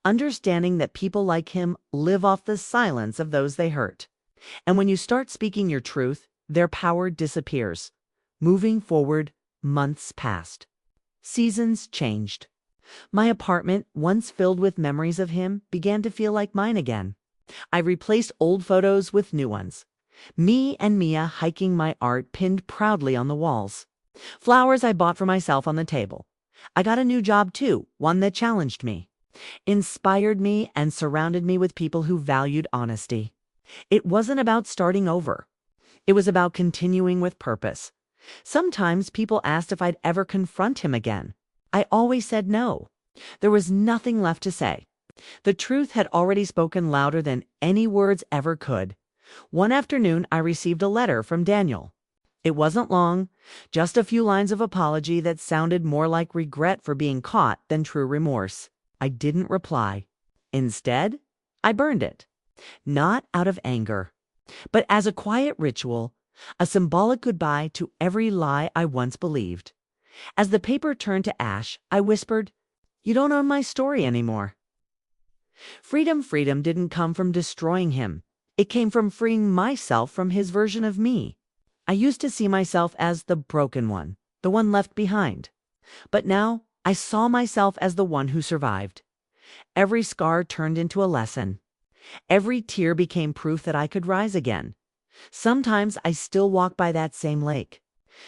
Understanding that people like him live off the silence of those they hurt. And when you start speaking your truth, their power disappears. Moving forward, months passed. Seasons changed. My apartment, once filled with memories of him, began to feel like mine again. I replaced old photos with new ones. Me and Mia hiking my art pinned proudly on the walls. Flowers I bought for myself on the table. I got a new job too, one that challenged me, inspired me, and surrounded me with people who valued honesty. It wasn't about starting over. It was about continuing with purpose. Sometimes people asked if I'd ever confront him again. I always said no. There was nothing left to say. The truth had already spoken louder than any words ever could. One afternoon, I received a letter from Daniel. It wasn't long, just a few lines of apology that sounded more like regret for being caught than true remorse. I didn't reply. Instead, I burned it. Not out of anger, but as a quiet ritual, a symbolic goodbye to every lie I once believed. As the paper turned to ash, I whispered, "You don't own my story anymore." Freedom didn't come from destroying him. It came from freeing myself from his version of me. I used to see myself as the broken one, the one left behind. But now I saw myself as the one who survived. Every scar turned into a lesson. Every tear became proof that I could rise again. Sometimes I still walk by that same lake,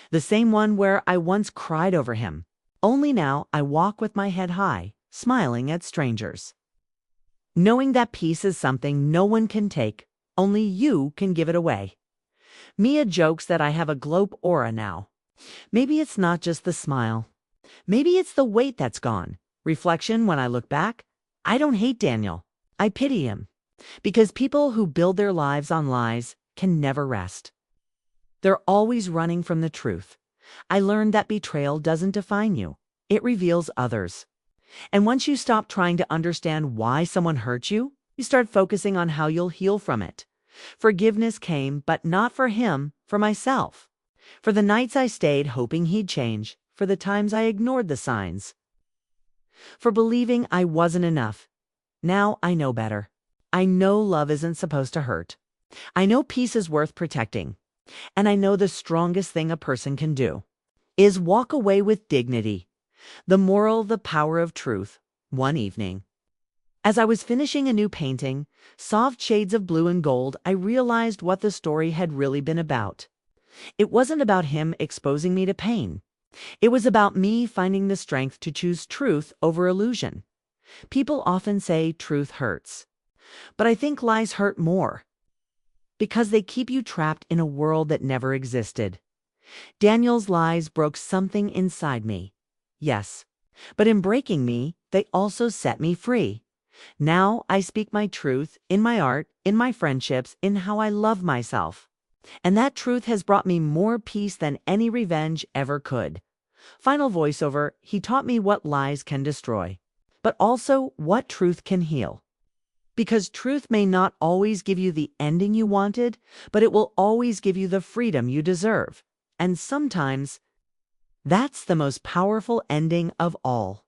the same one where I once cried over him. Only now I walk with my head high, smiling at strangers. Knowing that peace is something no one can take, only you can give it away. Mia jokes that I have a globe aura now. Maybe it's not just the smile. Maybe it's the weight that's gone. Reflection when I look back, I don't hate Daniel. I pity him. Because people who build their lives on lies can never rest. They're always running from the truth. I learned that betrayal doesn't define you. It reveals others. And once you stop trying to understand why someone hurt you, you start focusing on how you'll heal from it. Forgiveness came, but not for him, for myself. For the nights I stayed hoping he'd change, for the times I ignored the signs. For believing I wasn't enough. Now I know better. I know love isn't supposed to hurt. I know peace is worth protecting. And I know the strongest thing a person can do is walk away with dignity. The moral, the power of truth. One evening, as I was finishing a new painting, soft shades of blue and gold, I realized what the story had really been about. It wasn't about him exposing me to pain. It was about me finding the strength to choose truth over illusion. People often say truth hurts, but I think lies hurt more because they keep you trapped in a world that never existed. Daniel's lies broke something inside me. Yes, but in breaking me, they also set me free. Now I speak my truth in my art, in my friendships, in how I love myself. And that truth has brought me more peace than any revenge ever could. Final voiceover, he taught me what lies can destroy, but also what truth can heal. Because truth may not always give you the ending you wanted, but it will always give you the freedom you deserve. And sometimes, that's the most powerful ending of all.